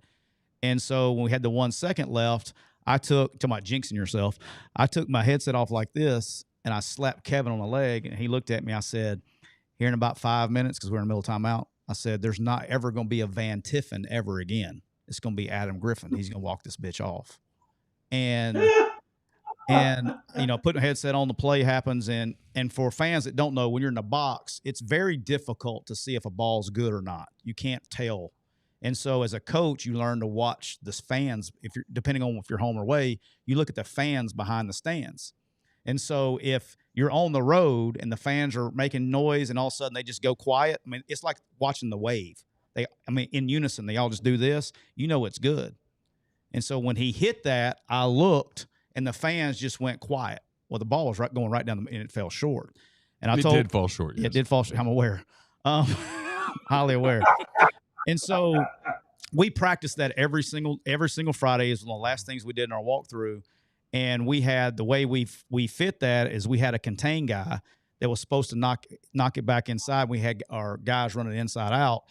And so when we had the 1 second left, talking about jinxing yourself, I took my headset off like this, and I slapped Kevin on the leg, and he looked at me. I said, here in about 5 minutes, because we're in the middle of timeout, I said, there's not ever going to be a Van Tiffen ever again. It's going to be Adam Griffin. He's going to walk this bitch off. And putting a headset on, the play happens. And for fans that don't know, when you're in the box, it's very difficult to see if a ball's good or not. You can't tell. And so as a coach, you learn to watch the fans. Depending on if you're home or away, you look at the fans behind the stands. And so if you're on the road and the fans are making noise and all of a sudden they just go quiet, I mean, it's like watching the wave. In unison, they all just do this. It's good. And so when he hit that, I looked and the fans just went quiet. Well, the ball was going right down and it fell short. And it did fall short. Yes. It did fall short. I'm aware. Highly aware. And so we practiced that every single Friday. Is one of the last things we did in our walkthrough. And we had, the way we fit that is we had a contain guy that was supposed to knock it back inside. We had our guys running inside out.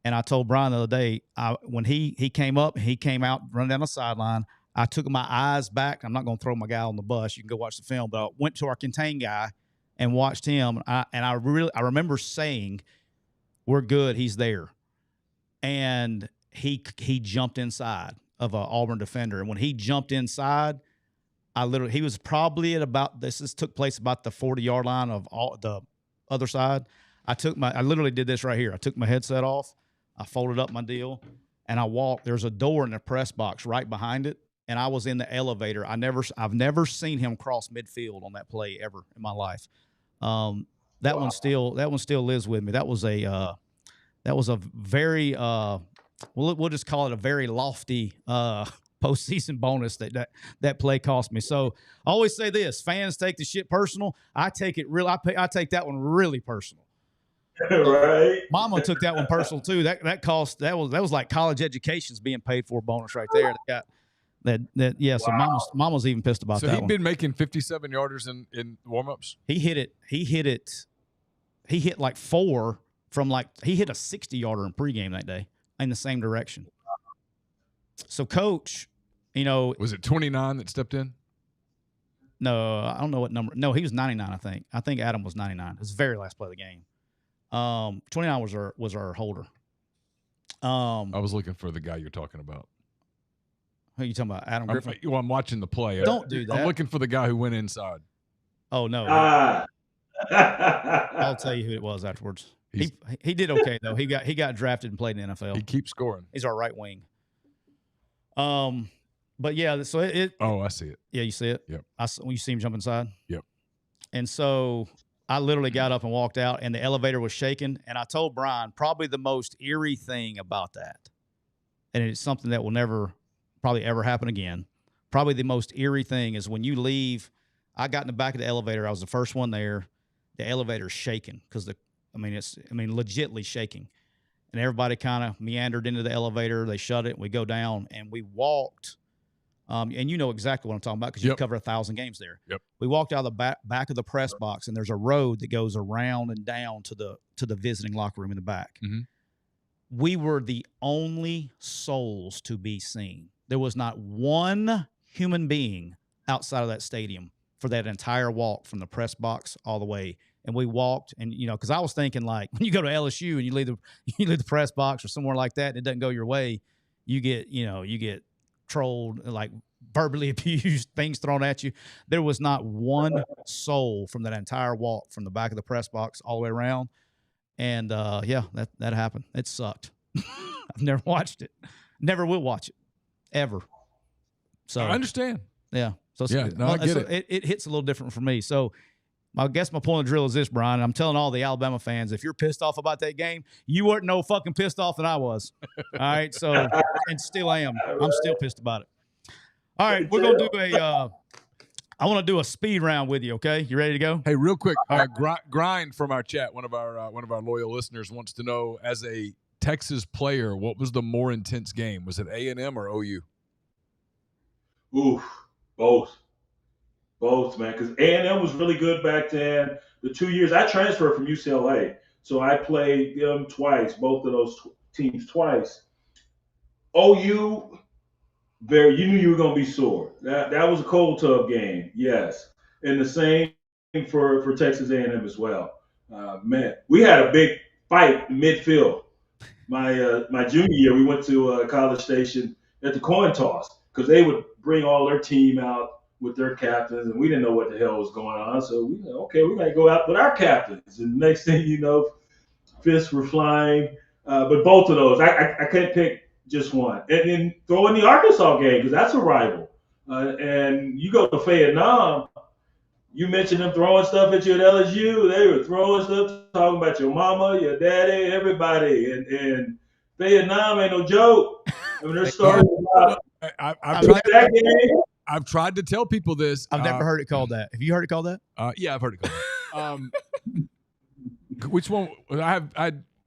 And I told Brian the other day, when he came up, he came out running down the sideline. I took my eyes back. I'm not going to throw my guy on the bus. You can go watch the film. But I went to our contain guy and watched him. I remember saying, we're good. He's there. And he jumped inside of an Auburn defender. And when he jumped inside, he was probably at this took place about the 40-yard line of the other side. I literally did this right here. I took my headset off. I folded up my deal and I walked. There's a door in the press box right behind it. And I was in the elevator. I've never seen him cross midfield on that play ever in my life. That one still lives with me. That was a very we'll just call it a very lofty postseason bonus that play cost me. So I always say this: fans take the shit personal. I take it real. I take that one really personal. Right. Mama took that one personal too. That was like college education's being paid for bonus right there. So mom was even pissed about So that he'd one. been making 57-yarders in warm-ups? He hit it. He hit like 4 from he hit a 60-yarder in pregame that day in the same direction. So coach, Was it 29 that stepped in? no, I don't know what number. No, he was 99, I think. I think Adam was 99. It was the very last play of the game. 29 was our holder. I was looking for the guy you're talking about. Who are you talking about? Adam Griffin? I'm watching the play. Don't do that. I'm looking for the guy who went inside. Oh, no. Ah. I'll tell you who it was afterwards. He did okay, though. He got drafted and played in the NFL. He keeps scoring. He's our right wing. But yeah, so it. Oh, I see it. Yeah, you see it? Yep. When you see him jump inside? Yep. And so I literally got up and walked out, and the elevator was shaking. And I told Brian probably the most eerie thing about that, and it's something that will never probably ever happen again. Probably the most eerie thing is when you leave. I got in the back of the elevator. I was the first one there. The elevator's shaking because legitly shaking. And everybody kind of meandered into the elevator. They shut it. We go down, and we walked. And you know exactly what I'm talking about because you cover 1,000 games there. Yep. We walked out of the back of the press box, and there's a road that goes around and down to the visiting locker room in the back. Mm-hmm. We were the only souls to be seen. There was not one human being outside of that stadium for that entire walk from the press box all the way. And we walked, and because I was thinking when you go to LSU and you leave the press box or somewhere like that, and it doesn't go your way, you get trolled, verbally abused, things thrown at you. There was not one soul from that entire walk from the back of the press box all the way around. And that happened. It sucked. I've never watched it. Never will watch it ever. So I understand. Yeah. So I get it. It hits a little different for me. So I guess my point of drill is this, Brian. I'm telling all the Alabama fans, if you're pissed off about that game, you weren't no fucking pissed off than I was. All right. So, and still am. I'm still pissed about it. All right. We're going to do I want to do a speed round with you. Okay. You ready to go? Hey, real quick, Grind from our chat, one of our loyal listeners wants to know, as a Texas player, what was the more intense game? Was it A&M or OU? Oof, both, man. Because A&M was really good back then. The 2 years I transferred from UCLA, so I played them twice, both of those teams twice. OU, you knew you were gonna be sore. That was a cold tub game, yes, and the same for Texas A&M as well. Man, we had a big fight in midfield. My junior year, we went to College Station at the coin toss because they would bring all their team out with their captains, and we didn't know what the hell was going on. So we we're gonna go out with our captains, and the next thing you know, fists were flying. But both of those, I can't pick just one. And then throw in the Arkansas game because that's a rival. And you go to Vietnam. You mentioned them throwing stuff at you at LSU. They were throwing stuff, talking about your mama, your daddy, everybody. And Vietnam ain't no joke. I mean, they're starting I've tried to tell people this. I've never heard it called that. Have you heard it called that? Yeah, I've heard it called that. Which one? I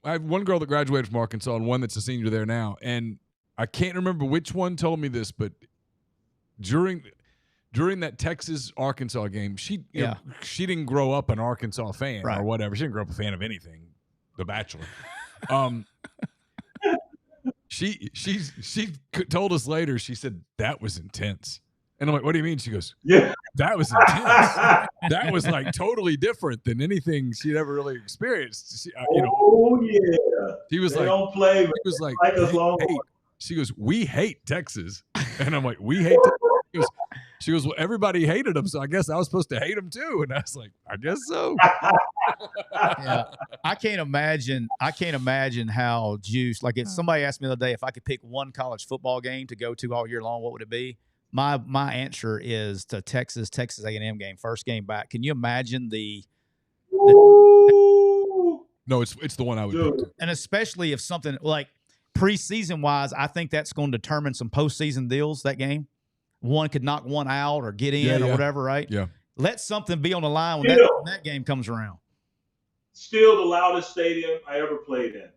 have one girl that graduated from Arkansas and one that's a senior there now. And I can't remember which one told me this, but during that Texas-Arkansas game, she didn't grow up an Arkansas fan or whatever. She didn't grow up a fan of anything, The Bachelor. She told us later, she said, that was intense. And I'm like, what do you mean? She goes, yeah, that was intense. That was totally different than anything she'd ever really experienced. She was they don't play. She was like, hey. She goes, we hate Texas. And I'm like, we hate Texas. She goes, well, everybody hated them, so I guess I was supposed to hate them too. And I was like, I guess so. Yeah, I can't imagine how juiced. If somebody asked me the other day if I could pick one college football game to go to all year long, what would it be? My answer is to Texas A&M game, first game back. Can you imagine No, it's the one I would pick. And especially if something like preseason wise, I think that's going to determine some postseason deals. That game, one could knock one out or get in or whatever, right? Yeah. Let something be on the line when that game comes around. Still the loudest stadium I ever played in.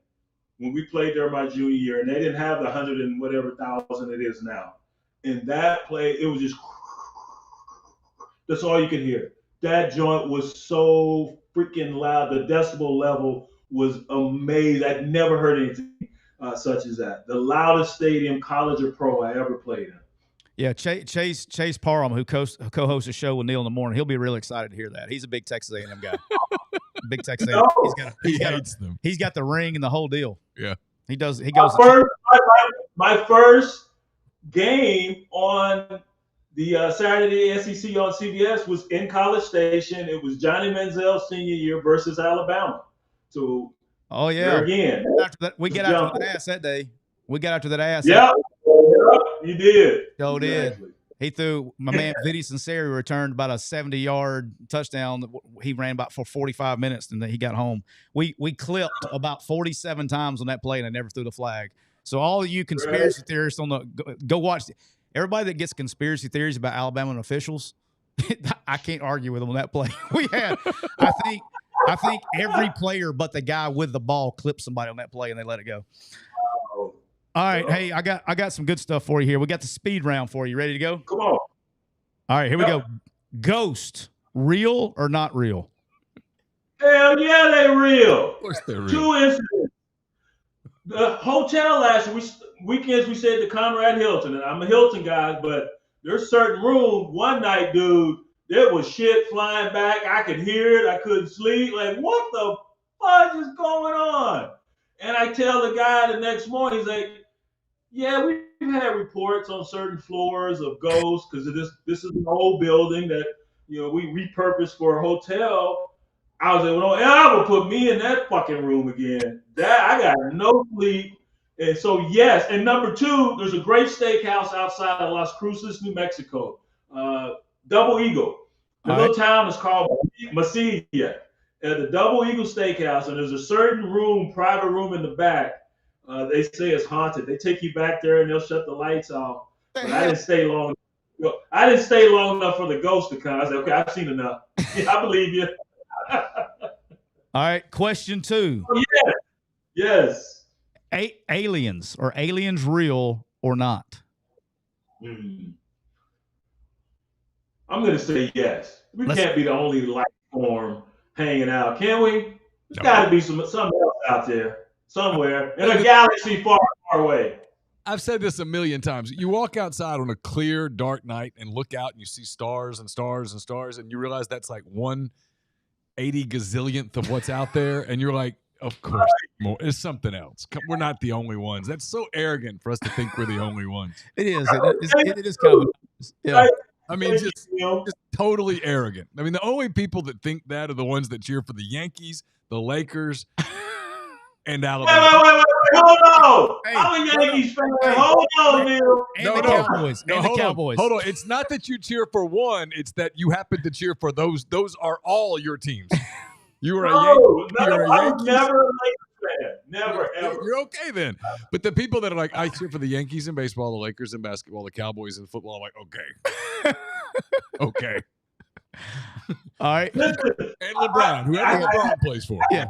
When we played there my junior year, and they didn't have the 100 and whatever thousand it is now. And that play, it was just, that's all you can hear. That joint was so freaking loud. The decibel level was amazing. I'd never heard anything such as that. The loudest stadium, college or pro, I ever played in. Yeah, Chase Parham, who co-hosts a show with Neal in the morning, he'll be really excited to hear that. He's a big Texas A&M guy. Big Texas A&M. He's got the ring and the whole deal. Yeah, he does. He goes. My first game on the Saturday SEC on CBS was in College Station. It was Johnny Manziel's senior year versus Alabama. So, oh yeah, again, we get after that ass that day. We got after that ass. Yeah, you did. Joe did. He threw my man Vinny Sinceri returned about a 70-yard touchdown. He ran about for 45 minutes, and then he got home. We clipped about 47 times on that play, and I never threw the flag. So all you conspiracy theorists go watch. Everybody that gets conspiracy theories about Alabama officials, I can't argue with them on that play. We had, I think every player but the guy with the ball clipped somebody on that play, and they let it go. All right, hey, I got some good stuff for you here. We got the speed round for you. Ready to go? Come on. All right, here we go. Ghost, real or not real? Hell yeah, they real. Of course they're real. 2 incidents. The hotel last weekends we stayed at the Conrad Hilton, and I'm a Hilton guy, but there's certain rooms. One night, dude, there was shit flying back. I could hear it. I couldn't sleep. Like, what the fuck is going on? And I tell the guy the next morning, he's like, yeah, we've had reports on certain floors of ghosts because this is an old building that we repurposed for a hotel. I was like, well, I would put me in that fucking room again. That I got no sleep. And so yes, and number 2, there's a great steakhouse outside of Las Cruces, New Mexico. Double Eagle. The little town is called Mesilla. At the Double Eagle Steakhouse, and there's a certain room, private room in the back. They say it's haunted. They take you back there and they'll shut the lights off. But I didn't stay long. I didn't stay long enough for the ghost to come. I said, okay, I've seen enough. Yeah, I believe you. All right, question 2. Oh, yes. Aliens. Are aliens real or not? I'm going to say yes. We can't be the only life form hanging out, can we? There's got to be something else out there somewhere in a galaxy far, far away. I've said this a million times. You walk outside on a clear, dark night and look out and you see stars and stars and stars, and you realize that's like 1/80 gazillionth of what's out there, and you're like, of course, it's something else. We're not the only ones. That's so arrogant for us to think we're the only ones. It is. It is kind of. Yeah. I mean, just totally arrogant. I mean, the only people that think that are the ones that cheer for the Yankees, the Lakers, and Alabama. Wait. Hold on. Hey, I'm a Yankees fan. Hold on, Neal. And the Cowboys. Hold on. It's not that you cheer for one. It's that you happen to cheer for those. Those are all your teams. You are a Yankee. I'm never a Lakers fan. Never, ever. You're okay then. But the people that are like, I cheer for the Yankees in baseball, the Lakers in basketball, the Cowboys in football, I'm like, okay. Okay. All right. And LeBron, whoever LeBron plays for. Yeah.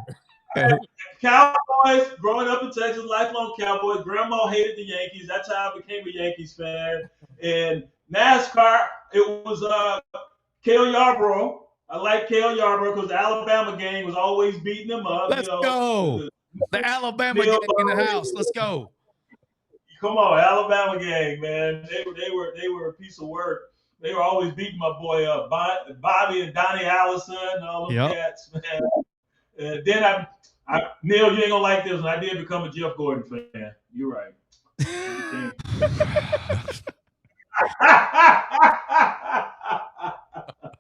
Cowboys, growing up in Texas, lifelong Cowboys. Grandma hated the Yankees. That's how I became a Yankees fan. And NASCAR, it was Cale Yarborough. I like Cale Yarborough because the Alabama gang was always beating them up. Let's go. The Alabama gang in the house. Let's go. Come on, Alabama gang, man. They were a piece of work. They were always beating my boy up, Bobby and Donnie Allison and all those cats, man. And then Neal, you ain't gonna like this one. I did become a Jeff Gordon fan. You're right.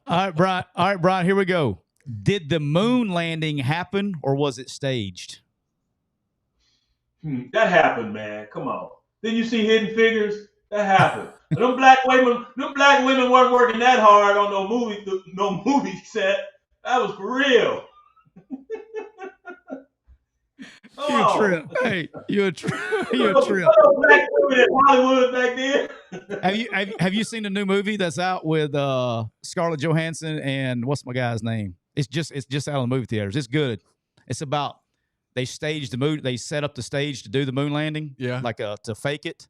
All right, Brian, here we go. Did the moon landing happen or was it staged? That happened, man. Come on. Didn't you see Hidden Figures? That happened. Them black women weren't working that hard on no movie set. That was for real. You a trip. Hey, you a trip. You a trip. Black women in Hollywood back then. Have you seen the new movie that's out with Scarlett Johansson and what's my guy's name? It's just out of the movie theaters. It's good. It's about they staged the moon. They set up the stage to do the moon landing. Yeah, like to fake it.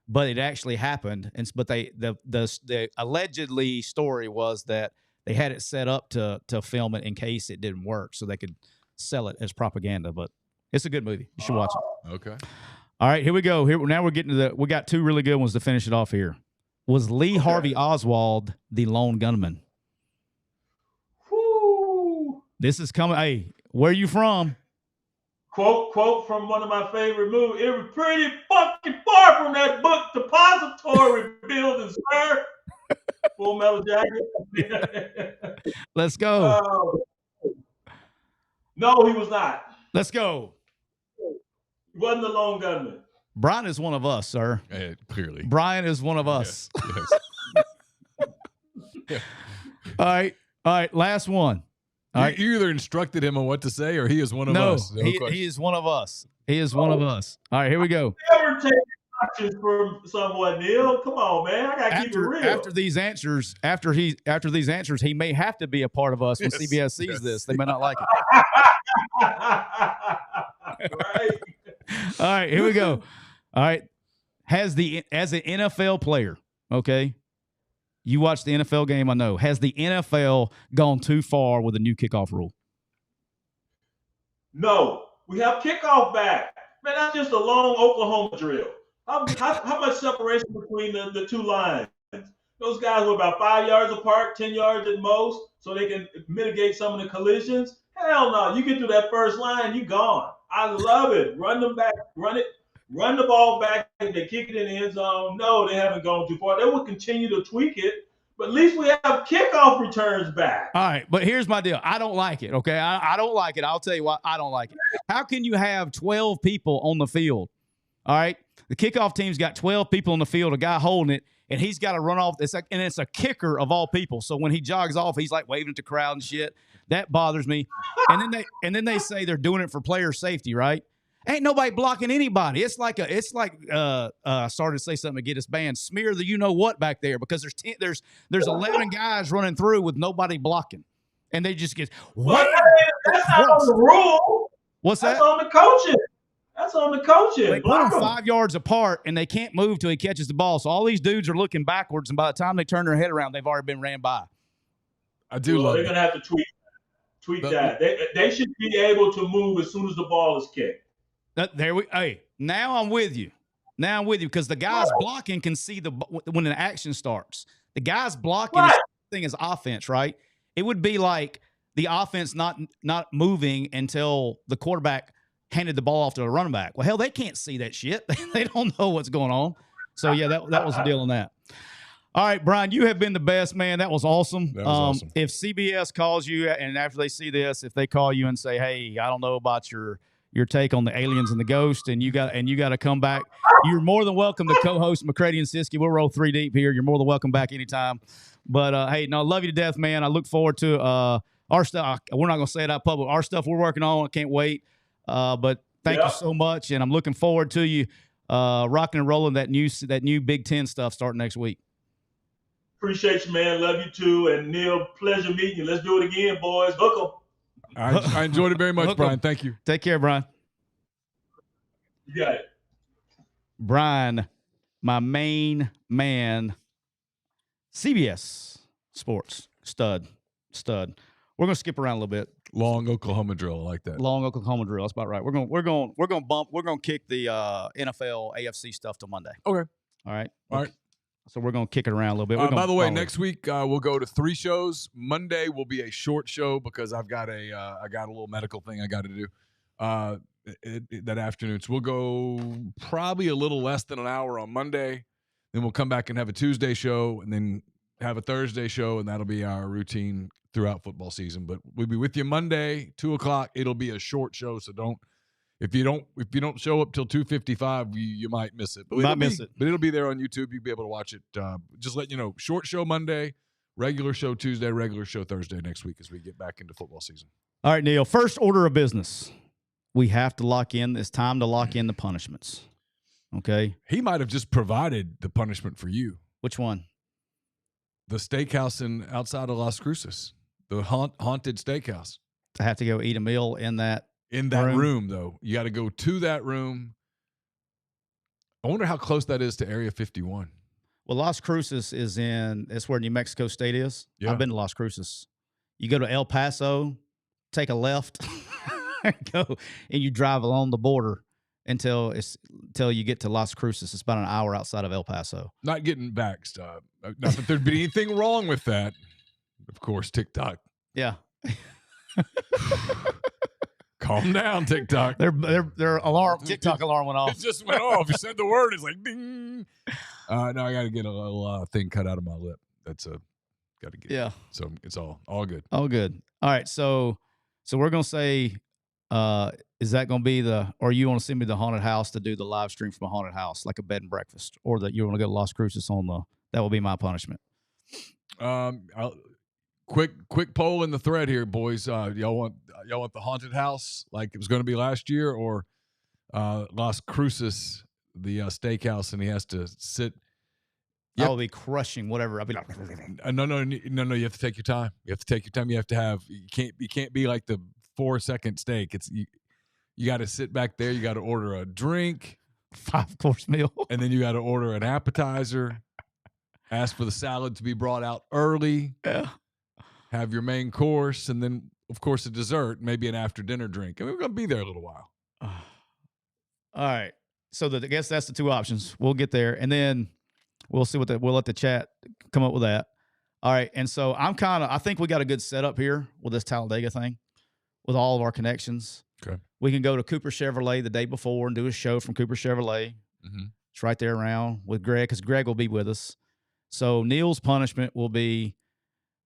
but it actually happened. And but the allegedly story was that they had it set up to film it in case it didn't work, so they could sell it as propaganda. But it's a good movie. You should watch it. Okay. All right, here we go. Now we're getting to we got two really good ones to finish it off here. Was Lee Harvey Oswald the lone gunman? Woo. This is coming. Hey, where are you from? Quote from one of my favorite movies. It was pretty fucking far from that book depository building, sir. Full Metal Jacket. Let's go. No, he was not. Let's go. He wasn't the lone gunman. Brian is one of us, sir. Clearly. Brian is one of us. Yes. Yeah. All right. Last one. All right. You either instructed him on what to say or he is one of us. No, he is one of us. He is one of us. All right, here we go. Never take instructions from someone, Neal. Come on, man. I gotta keep it real. After these answers, he may have to be a part of us when CBS sees this. They may not like it. Right. All right, here we go. All right. As an NFL player, okay, you watch the NFL game, I know. Has the NFL gone too far with the new kickoff rule? No. We have kickoff back. Man, that's just a long Oklahoma drill. How much separation between the two lines? Those guys were about 5 yards apart, 10 yards at most, so they can mitigate some of the collisions. Hell no. You get to that first line, you gone. I love it. Run them back, run the ball back, and they kick it in the end zone. No, they haven't gone too far. They will continue to tweak it, but at least we have kickoff returns back. All right, but here's my deal. I don't like it, okay? I don't like it. I'll tell you why I don't like it. How can you have 12 people on the field, all right? The kickoff team's got 12 people on the field, a guy holding it, and he's got to run off. And it's a kicker of all people. So when he jogs off, he's like waving at the crowd and shit. That bothers me. And then they say they're doing it for player safety, right? Ain't nobody blocking anybody. It's like I started to say something to get us banned. Smear the you know what back there because there's 11 guys running through with nobody blocking, and they just get what? That's not on the rule. What's that? That's on the coaches. That's on the coaches. They put them 5 yards apart, and they can't move till he catches the ball. So all these dudes are looking backwards, and by the time they turn their head around, they've already been ran by. I do love. They're gonna have to tweak that. They should be able to move as soon as the ball is kicked. Hey, now I'm with you. Because the guys blocking can see when the action starts. The guys blocking thing is offense, right? It would be like the offense not moving until the quarterback handed the ball off to a running back. Well, hell, they can't see that shit. They don't know what's going on. So yeah, that was the deal on that. All right, Brian, you have been the best, man. That was awesome. That was awesome. If CBS calls you and after they see this, if they call you and say, "Hey, I don't know about your take on the aliens and the ghost, and you got to come back," you're more than welcome to co-host McCready and Siskey. We'll roll 3 deep here. You're more than welcome back anytime. But hey, no, I love you to death, man. I look forward to our stuff. We're not gonna say it out public. Our stuff we're working on. I can't wait. But thank you so much, and I'm looking forward to you rocking and rolling that new Big Ten stuff starting next week. Appreciate you, man. Love you too. And Neal, pleasure meeting you. Let's do it again, boys. Hook 'em. I enjoyed it very much, Brian. Thank you. Take care, Brian. You got it. Brian, my main man, CBS Sports stud. We're gonna skip around a little bit. Long Oklahoma drill, I like that. Long Oklahoma drill. That's about right. We're gonna kick the NFL AFC stuff till Monday. Okay. All right. All right. So we're gonna kick it around a little bit. By the way, next week we'll go to 3 shows. Monday will be a short show because I've got a little medical thing I got to do that afternoon. So we'll go probably a little less than an hour on Monday. Then we'll come back and have a Tuesday show, and then have a Thursday show, and that'll be our routine throughout football season. But we'll be with you Monday, 2:00. It'll be a short show, so if you don't show up till 2:55, you might miss it. But it'll be there on YouTube. You'll be able to watch it. Just let you know, short show Monday, regular show Tuesday, regular show Thursday next week as we get back into football season. All right, Neal. First order of business, we have to lock in. It's time to lock in the punishments. Okay. He might have just provided the punishment for you. Which one? The steakhouse outside of Las Cruces, the haunted steakhouse. I have to go eat a meal in that. In that room, though, you got to go to that room I wonder how close that is to Area 51. Well, Las Cruces it's where New Mexico State is. Yeah. I've been to Las Cruces. You go to El Paso, take a left, go, and you drive along the border until you get to Las Cruces. It's about an hour outside of El Paso. Not getting backstopped. Not that there'd be anything wrong with that. Of course, TikTok. Yeah. Calm down, TikTok. Their alarm, TikTok alarm went It off. just went off. You said the word. It's like ding. No, I got to get a little thing cut out of my lip. That's got to get. Yeah. So it's all good. All good. All right. So we're gonna say, is that gonna be or you want to send me the haunted house to do the live stream from a haunted house, like a bed and breakfast, or that you want to go to Las Cruces that will be my punishment. Quick poll in the thread here, boys. Y'all want the haunted house like it was going to be last year, or Las Cruces, the steakhouse, and he has to sit. Yep. I will be crushing whatever. I'll be like, no. You have to take your time. You have to take your time. You have to have. You can't be like the 4-second steak. It's you got to sit back there. You got to order a drink, 5-course meal, and then you got to order an appetizer. Ask for the salad to be brought out early. Yeah. Have your main course, and then, of course, a dessert, maybe an after-dinner drink. I mean, we're going to be there a little while. All right. So I guess that's the two options. We'll get there, and then we'll see we'll let the chat come up with that. All right. And so I think we got a good setup here with this Talladega thing, with all of our connections. Okay. We can go to Cooper Chevrolet the day before and do a show from Cooper Chevrolet. Mm-hmm. It's right there around with Greg, because Greg will be with us. So Neal's punishment will be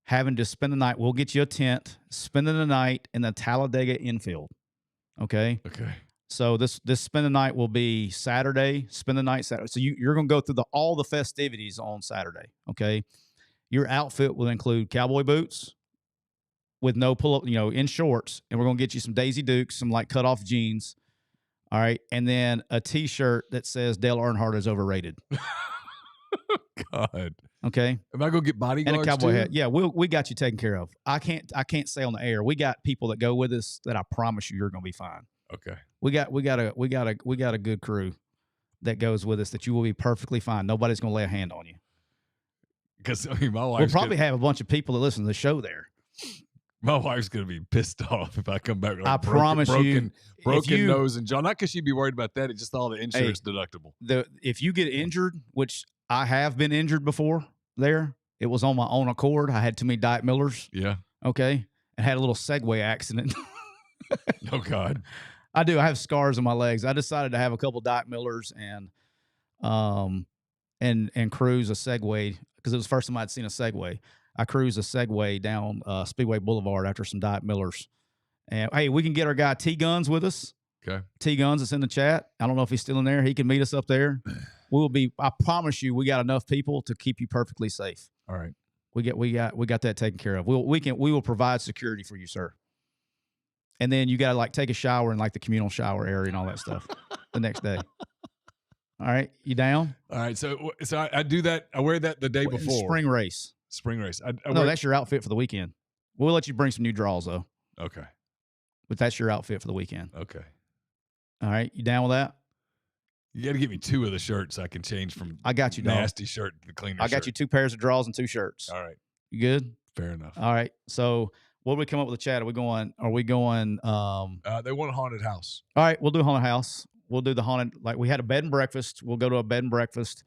having to spend the night. We'll get you a tent, spending the night in the Talladega infield. Okay. Okay. So this spend the night will be Saturday. Spend the night Saturday. So you're going to go through all the festivities on Saturday. Okay. Your outfit will include cowboy boots with no pull-up, in shorts, and we're going to get you some Daisy Dukes, some like cut-off jeans. All right, and then a T-shirt that says Dale Earnhardt is overrated. God. Okay. Am I gonna get bodyguards and a cowboy too? hat? Yeah, we got you taken care of. I can't say on the air. We got people that go with us that I promise you're gonna be fine. Okay. We got a good crew that goes with us that you will be perfectly fine. Nobody's gonna lay a hand on you. Because my wife. We'll probably have a bunch of people that listen to the show there. My wife's gonna be pissed off if I come back. Like I promise you, broken nose and jaw. Not because she'd be worried about that. It's just all the insurance deductible. If you get injured, which I have been injured before, it was on my own accord. I had too many Diet Millers. Yeah. Okay, and had a little Segway accident. Oh God. I do. I have scars on my legs. I decided to have a couple Diet Millers and cruise a Segway because it was the first time I'd seen a Segway. I cruised a Segway down Speedway Boulevard after some Diet Millers. And, hey, we can get our guy T-Guns with us. Okay. T-Guns is in the chat. I don't know if he's still in there. He can meet us up there. I promise you, we got enough people to keep you perfectly safe. All right. We got that taken care of. We will provide security for you, sir. And then you got to take a shower in the communal shower area and all that stuff the next day. All right. You down? All right. So I do that. I wear that the day before. Spring race. Spring race. No, that's your outfit for the weekend. We'll let you bring some new draws, though. Okay. But that's your outfit for the weekend. Okay. All right. You down with that? You got to give me 2 of the shirts I can change from I got you, dog. nasty shirt to cleaner I got you 2 pairs of draws and 2 shirts. All right. You good? Fair enough. All right. So what did we come up with the chat? Are we going they want a haunted house. All right, we'll do haunted house. We'll do the haunted, we had a bed and breakfast. We'll go to a bed and breakfast.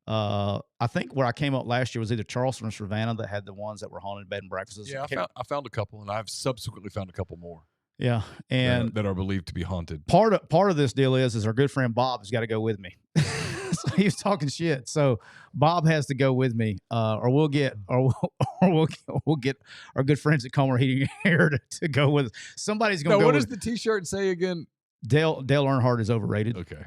I think where I came up last year was either Charleston or Savannah that had the ones that were haunted bed and breakfasts. Yeah, I found a couple, and I've subsequently found a couple more. Yeah, and that are believed to be haunted. Part of this deal is our good friend Bob has got to go with me. So he was talking shit. So Bob has to go with me, or we'll get our good friends at Comer Heating and Air to go with us. Somebody's going to go. What does the T-shirt say again? Dale Earnhardt is overrated. Okay.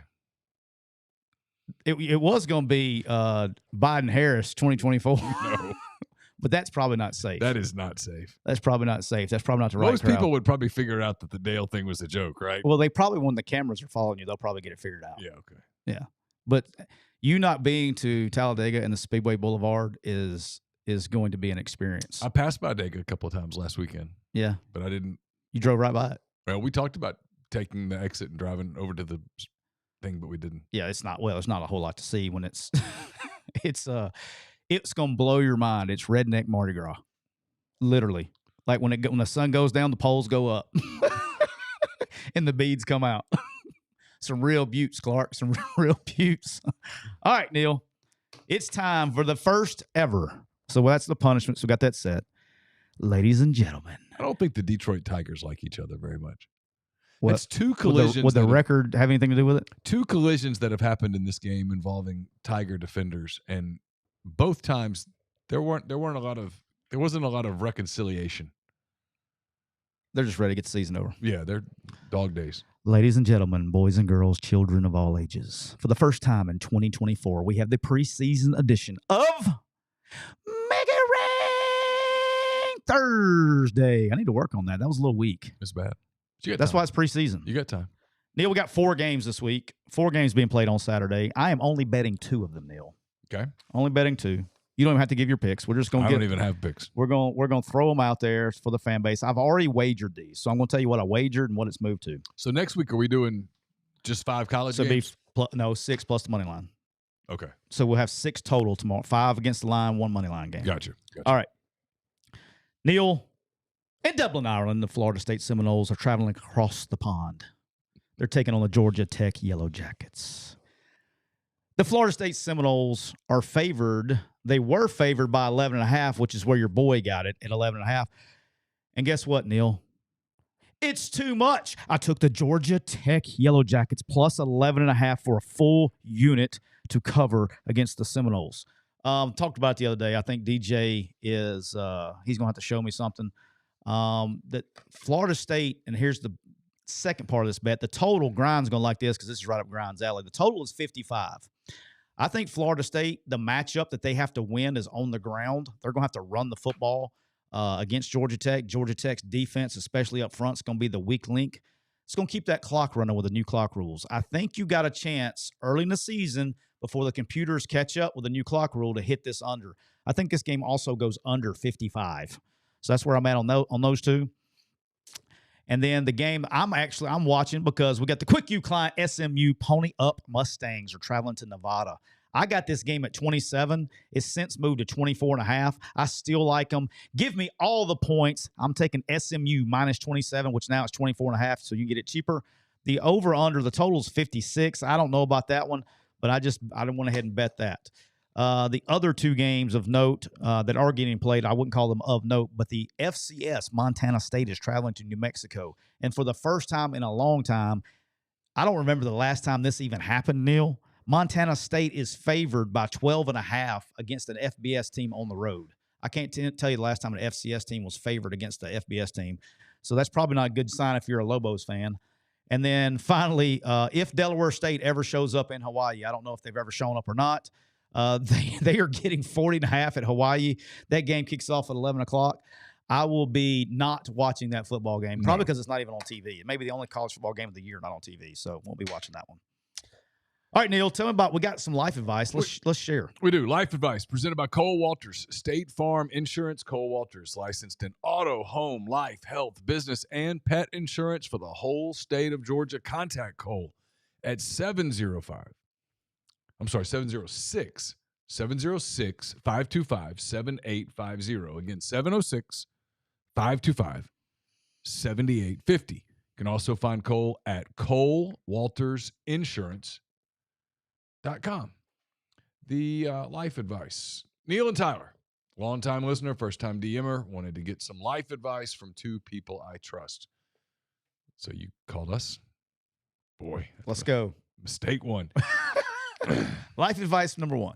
It was going to be Biden Harris 2024. No. But that's probably not safe. That is not safe. That's probably not safe. That's probably not the right Most crowd. people would probably figure out that the Dale thing was a joke, right? Well, they probably, when the cameras are following you, they'll probably get it figured out. Yeah, okay. Yeah. But you not being to Talladega and the Speedway Boulevard is going to be an experience. I passed by Dega a couple of times last weekend. Yeah. But I didn't. You drove right by it. Well, we talked about taking the exit and driving over to the thing, but we didn't. Yeah, it's not a whole lot to see when it's it's gonna blow your mind. It's redneck Mardi Gras, literally. Like when the sun goes down, the poles go up, and the beads come out. Some real buttes, Clark. Some real buttes. All right, Neal, it's time for the first ever. So that's the punishment. So we got that set, ladies and gentlemen. I don't think the Detroit Tigers like each other very much. What, it's two collisions. Would the record have anything to do with it? Two collisions that have happened in this game involving Tiger defenders, and both times there wasn't a lot of reconciliation. They're just ready to get the season over. Yeah, they're dog days. Ladies and gentlemen, boys and girls, children of all ages, for the first time in 2024, we have the preseason edition of Make It Rain Thursday. I need to work on that. That was a little weak. It's bad. That's why it's preseason. You got time. Neal, we got 4 games this week. 4 games being played on Saturday. I am only betting 2 of them, Neal. Okay. Only betting 2. You don't even have to give your picks. We're just going to I don't even have picks. We're going to throw them out there for the fan base. I've already wagered these, so I'm going to tell you what I wagered and what it's moved to. So next week, are we doing just 5 college games? 6 plus the money line. Okay. So we'll have 6 total tomorrow. 5 against the line, 1 money line game. Gotcha. All right. Neal, in Dublin, Ireland, the Florida State Seminoles are traveling across the pond. They're taking on the Georgia Tech Yellow Jackets. The Florida State Seminoles are favored. They were favored by 11.5, which is where your boy got it at 11.5. And guess what, Neal? It's too much. I took the Georgia Tech Yellow Jackets plus 11.5 for a full unit to cover against the Seminoles. Talked about it the other day. I think DJ is he's going to have to show me something. That Florida State, and here's the second part of this bet, the total, Grind's going to like this because this is right up Grind's alley. The total is 55. I think Florida State, the matchup that they have to win is on the ground. They're going to have to run the football against Georgia Tech. Georgia Tech's defense, especially up front, is going to be the weak link. It's going to keep that clock running with the new clock rules. I think you got a chance early in the season before the computers catch up with the new clock rule to hit this under. I think this game also goes under 55. So that's where I'm at on those two. And then the game I'm watching because we got the Quick U client SMU Pony Up Mustangs are traveling to Nevada. I got this game at 27. It's since moved to 24.5. I still like them. Give me all the points. I'm taking SMU minus 27, which now is 24.5, so you can get it cheaper. The over-under, the total is 56. I don't know about that one, but I went ahead and bet that. The other 2 games of note that are getting played, I wouldn't call them of note, but the FCS, Montana State, is traveling to New Mexico. And for the first time in a long time, I don't remember the last time this even happened, Neal. Montana State is favored by 12.5 against an FBS team on the road. I can't tell you the last time an FCS team was favored against the FBS team. So that's probably not a good sign if you're a Lobos fan. And then finally, if Delaware State ever shows up in Hawaii, I don't know if they've ever shown up or not. They are getting 40.5 at Hawaii. That game kicks off at 11 o'clock. I will be not watching that football game, probably because it's not even on TV. It may be the only college football game of the year not on TV, so won't be watching that one. All right, Neal, tell me about, we got some life advice. Let's share. We do. Life advice presented by Cole Walters, State Farm Insurance. Cole Walters, licensed in auto, home, life, health, business, and pet insurance for the whole state of Georgia. Contact Cole at 706-525-7850. Again, 706-525-7850. You can also find Cole at ColeWaltersInsurance.com. The life advice. Neal and Tyler, longtime listener, first-time DMer, wanted to get some life advice from 2 people I trust. So you called us. Boy. Let's go. Mistake 1. Life advice number 1.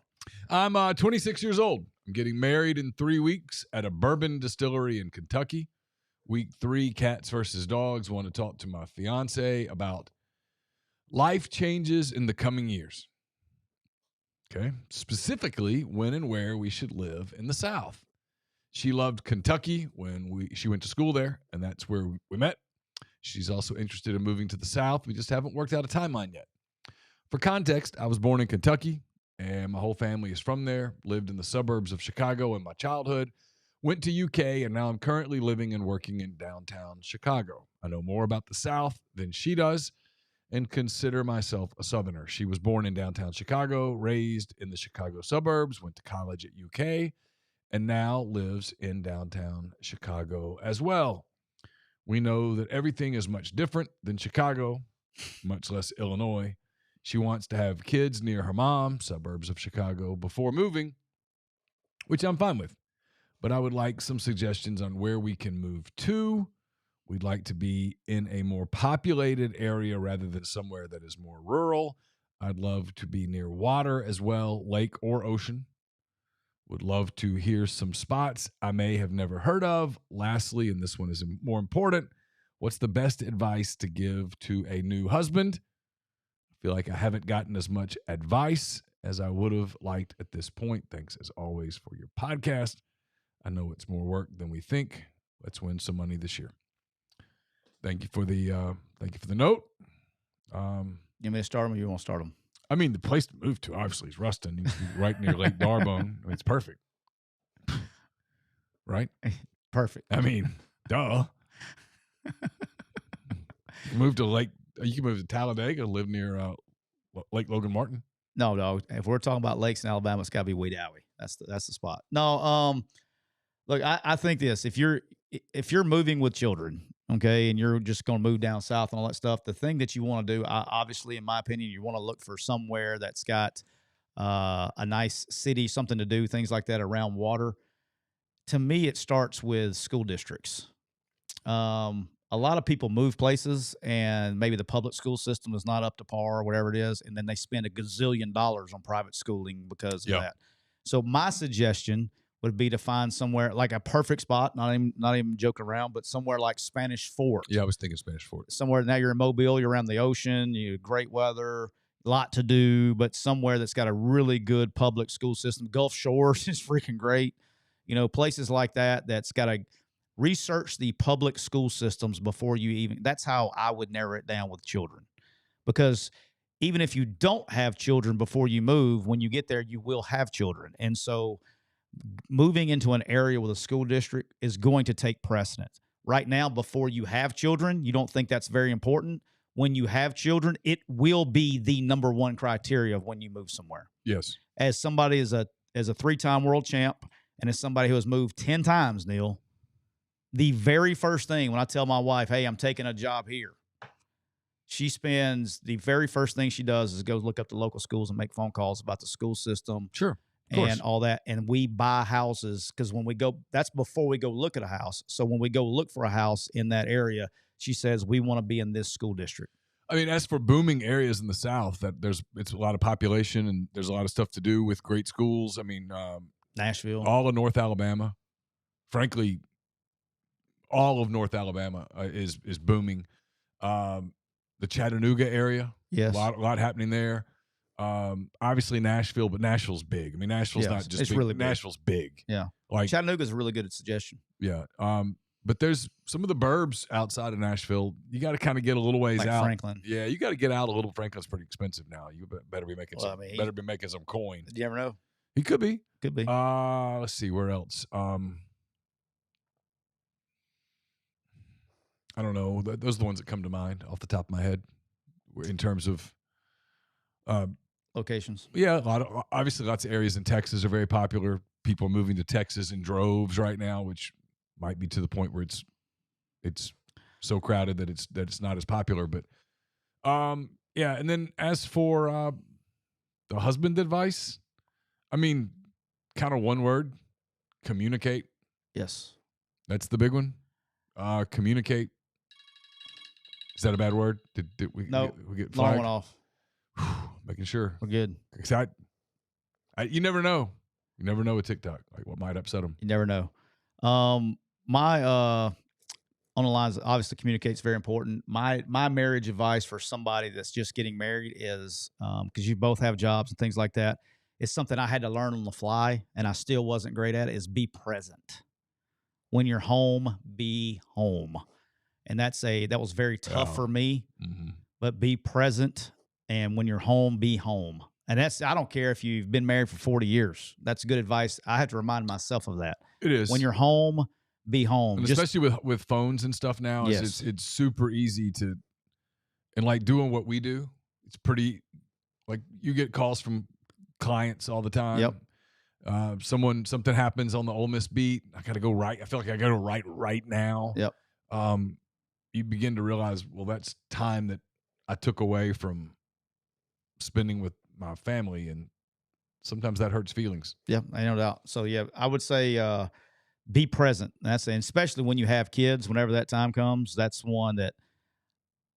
I'm 26 years old. I'm getting married in 3 weeks at a bourbon distillery in Kentucky. Week 3, cats versus dogs. Want to talk to my fiance about life changes in the coming years. Okay. Specifically, when and where we should live in the South. She loved Kentucky when she went to school there, and that's where we met. She's also interested in moving to the South. We just haven't worked out a timeline yet. For context, I was born in Kentucky, and my whole family is from there. Lived in the suburbs of Chicago in my childhood. Went to UK, and now I'm currently living and working in downtown Chicago. I know more about the South than she does, and consider myself a Southerner. She was born in downtown Chicago, raised in the Chicago suburbs, went to college at UK, and now lives in downtown Chicago as well. We know that everything is much different than Chicago, much less Illinois. She wants to have kids near her mom, suburbs of Chicago, before moving, which I'm fine with. But I would like some suggestions on where we can move to. We'd like to be in a more populated area rather than somewhere that is more rural. I'd love to be near water as well, lake or ocean. Would love to hear some spots I may have never heard of. Lastly, and this one is more important, what's the best advice to give to a new husband? I feel like I haven't gotten as much advice as I would have liked at this point. Thanks as always for your podcast. I know it's more work than we think. Let's win some money this year. Thank you for the note. You want me to start them or you want to start them? I mean, the place to move to obviously is Ruston, right near Lake Darbone. I mean, it's perfect, right? Perfect. I mean, duh. Move to Lake. You can move to Talladega, live near Lake Logan Martin. No. If we're talking about lakes in Alabama, it's got to be Wedowee. That's the spot. No. Look, I think this. If you're moving with children, okay, and you're just going to move down south and all that stuff, the thing that you want to do, obviously, in my opinion, you want to look for somewhere that's got a nice city, something to do, things like that around water. To me, it starts with school districts. A lot of people move places, and maybe the public school system is not up to par or whatever it is, and then they spend $1 gazillion on private schooling because of that. So my suggestion would be to find somewhere like a perfect spot, not even joking around, but somewhere like Spanish Fort. Yeah, I was thinking Spanish Fort. Somewhere now you're in Mobile, you're around the ocean, you great weather, lot to do, but somewhere that's got a really good public school system. Gulf Shores is freaking great. You know, places like that's got to research the public school systems before you even. That's how I would narrow it down with children, because even if you don't have children before you move, when you get there, you will have children, and so moving into an area with a school district is going to take precedence. Right now, before you have children, you don't think that's very important. When you have children, it will be the number one criteria of when you move somewhere. Yes. As somebody as a 3-time world champ and as somebody who has moved 10 times, Neal, the very first thing when I tell my wife, hey, I'm taking a job here, the very first thing she does is go look up the local schools and make phone calls about the school system. Sure. And all that. And we buy houses because when we go, that's before we go look at a house. So when we go look for a house in that area, she says, we want to be in this school district. I mean, as for booming areas in the South, it's a lot of population and there's a lot of stuff to do with great schools. I mean, Nashville, all of North Alabama, frankly, all of North Alabama is booming. The Chattanooga area, yes, a lot happening there. Obviously Nashville, but Nashville's big. I mean, Nashville's not just it's big. really big. Nashville's big. Yeah. Like Chattanooga's a really good suggestion. Yeah. But there's some of the burbs outside of Nashville. You got to kind of get a little ways like out. Franklin. Yeah, you got to get out a little. Franklin's pretty expensive now. You better be making better be making some coin. You never know. He could be. Could be. Let's see where else. I don't know. Those are the ones that come to mind off the top of my head in terms of locations. Yeah, obviously lots of areas in Texas are very popular. People are moving to Texas in droves right now, which might be to the point where it's so crowded that it's not as popular. But yeah, and then as for the husband advice, I mean, kind of one word: communicate. Yes, that's the big one. Communicate. Is that a bad word? Did we? No, we get long flagged? one off. Making sure we're good. You never know. You never know with TikTok, like what might upset them. You never know. My on the lines, obviously communicate's very important. My marriage advice for somebody that's just getting married is, because you both have jobs and things like that, it's something I had to learn on the fly and I still wasn't great at, is be present. When you're home, be home. And that was very tough for me, but be present. And when you're home, be home. And I don't care if you've been married for 40 years. That's good advice. I have to remind myself of that. It is. When you're home, be home. And especially with phones and stuff now, yes. it's super easy to, And like doing what we do, it's pretty, like you get calls from clients all the time. Yep. Something happens on the Ole Miss beat. I got to go right. I feel like I got to write right now. Yep. You begin to realize, well, that's time that I took away from spending with my family, and sometimes that hurts feelings. Yeah, I no doubt. So yeah, I would say be present. And especially when you have kids. Whenever that time comes, that's one that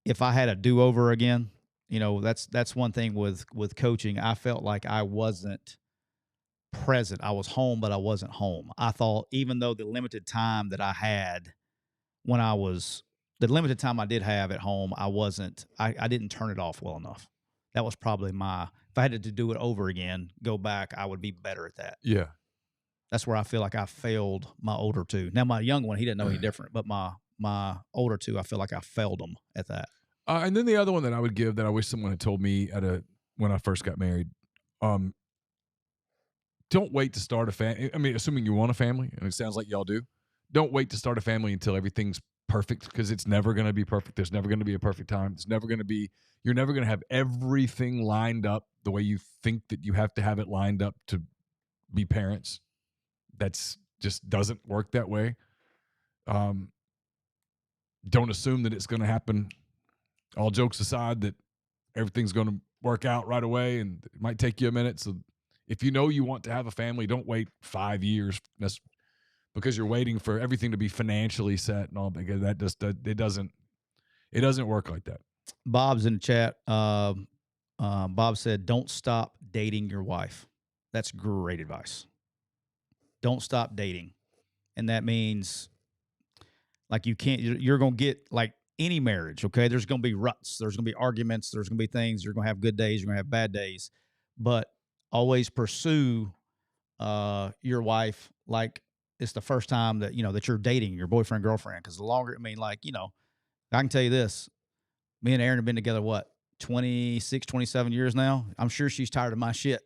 if I had a do over again, that's one thing with coaching. I felt like I wasn't present. I was home, but I wasn't home. I thought even though the limited time that I had the limited time I did have at home, I didn't turn it off well enough. That was probably if I had to do it over again, go back, I would be better at that. Yeah. That's where I feel like I failed my older two. Now, my young one, he didn't know any different, but my older two, I feel like I failed them at that. And then the other one that I would give that I wish someone had told me when I first got married, don't wait to start a family. I mean, assuming you want a family, and it sounds like y'all do, don't wait to start a family until everything's perfect, because it's never going to be perfect. There's never going to be a perfect time. You're never going to have everything lined up the way you think that you have to have it lined up to be parents. That's just doesn't work that way. Don't assume that it's going to happen. All jokes aside, that everything's going to work out right away, and it might take you a minute. So if you know you want to have a family, don't wait 5 years because you're waiting for everything to be financially set and all, because that just it doesn't work like that. Bob's in the chat. Bob said, "Don't stop dating your wife." That's great advice. Don't stop dating, and that means like you're going to get like any marriage. Okay, there's going to be ruts. There's going to be arguments. There's going to be things. You're going to have good days. You're going to have bad days, but always pursue your wife like it's the first time that that you're dating your boyfriend, girlfriend. Because the longer, I can tell you this: me and Aaron have been together 26, 27 years now. I'm sure she's tired of my shit.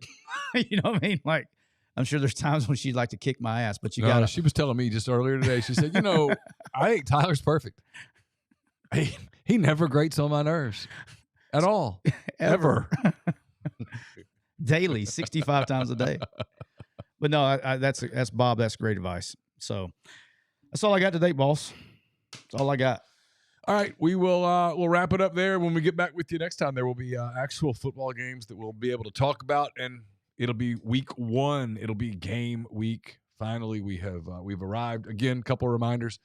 You know what I mean? Like, I'm sure there's times when she'd like to kick my ass, but she was telling me just earlier today. She said, I think Tyler's perfect. He never grates on my nerves at all. Ever. Daily, 65 times a day. But no, that's Bob. That's great advice. So that's all I got today, boss. That's all I got. All right, we'll wrap it up there. When we get back with you next time, there will be actual football games that we'll be able to talk about, and it'll be week 1. It'll be game week. Finally, we've arrived. Again, a couple of reminders.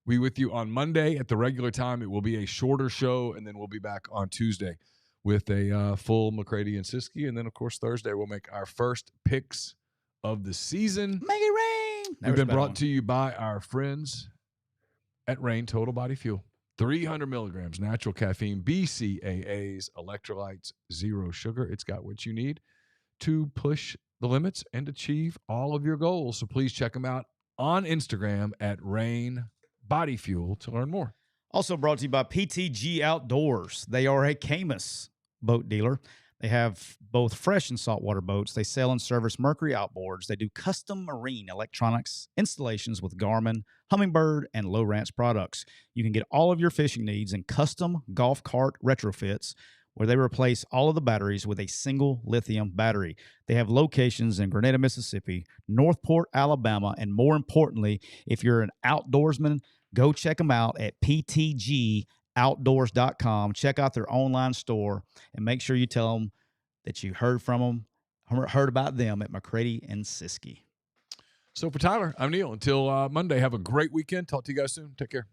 We'll be with you on Monday at the regular time. It will be a shorter show, and then we'll be back on Tuesday with a full McCready and Siskey, and then of course Thursday we'll make our first picks of the season. Make it rain. We've been brought to you by our friends at Rain Total Body Fuel. 300 milligrams natural caffeine, BCAAs, electrolytes, 0 sugar. It's got what you need to push the limits and achieve all of your goals. So please check them out on Instagram at Rain Body Fuel to learn more. Also brought to you by PTG Outdoors. They are a Camus boat dealer. They have both fresh and saltwater boats. They sell and service Mercury outboards. They do custom marine electronics installations with Garmin, Humminbird, and Lowrance products. You can get all of your fishing needs in custom golf cart retrofits where they replace all of the batteries with a single lithium battery. They have locations in Grenada, Mississippi, Northport, Alabama, and more importantly, if you're an outdoorsman, go check them out at ptgoutdoors.com. Check out their online store and make sure you tell them that you heard about them at McCready and Siskey. So for Tyler, I'm Neal. Until Monday, have a great weekend. Talk to you guys soon. Take care.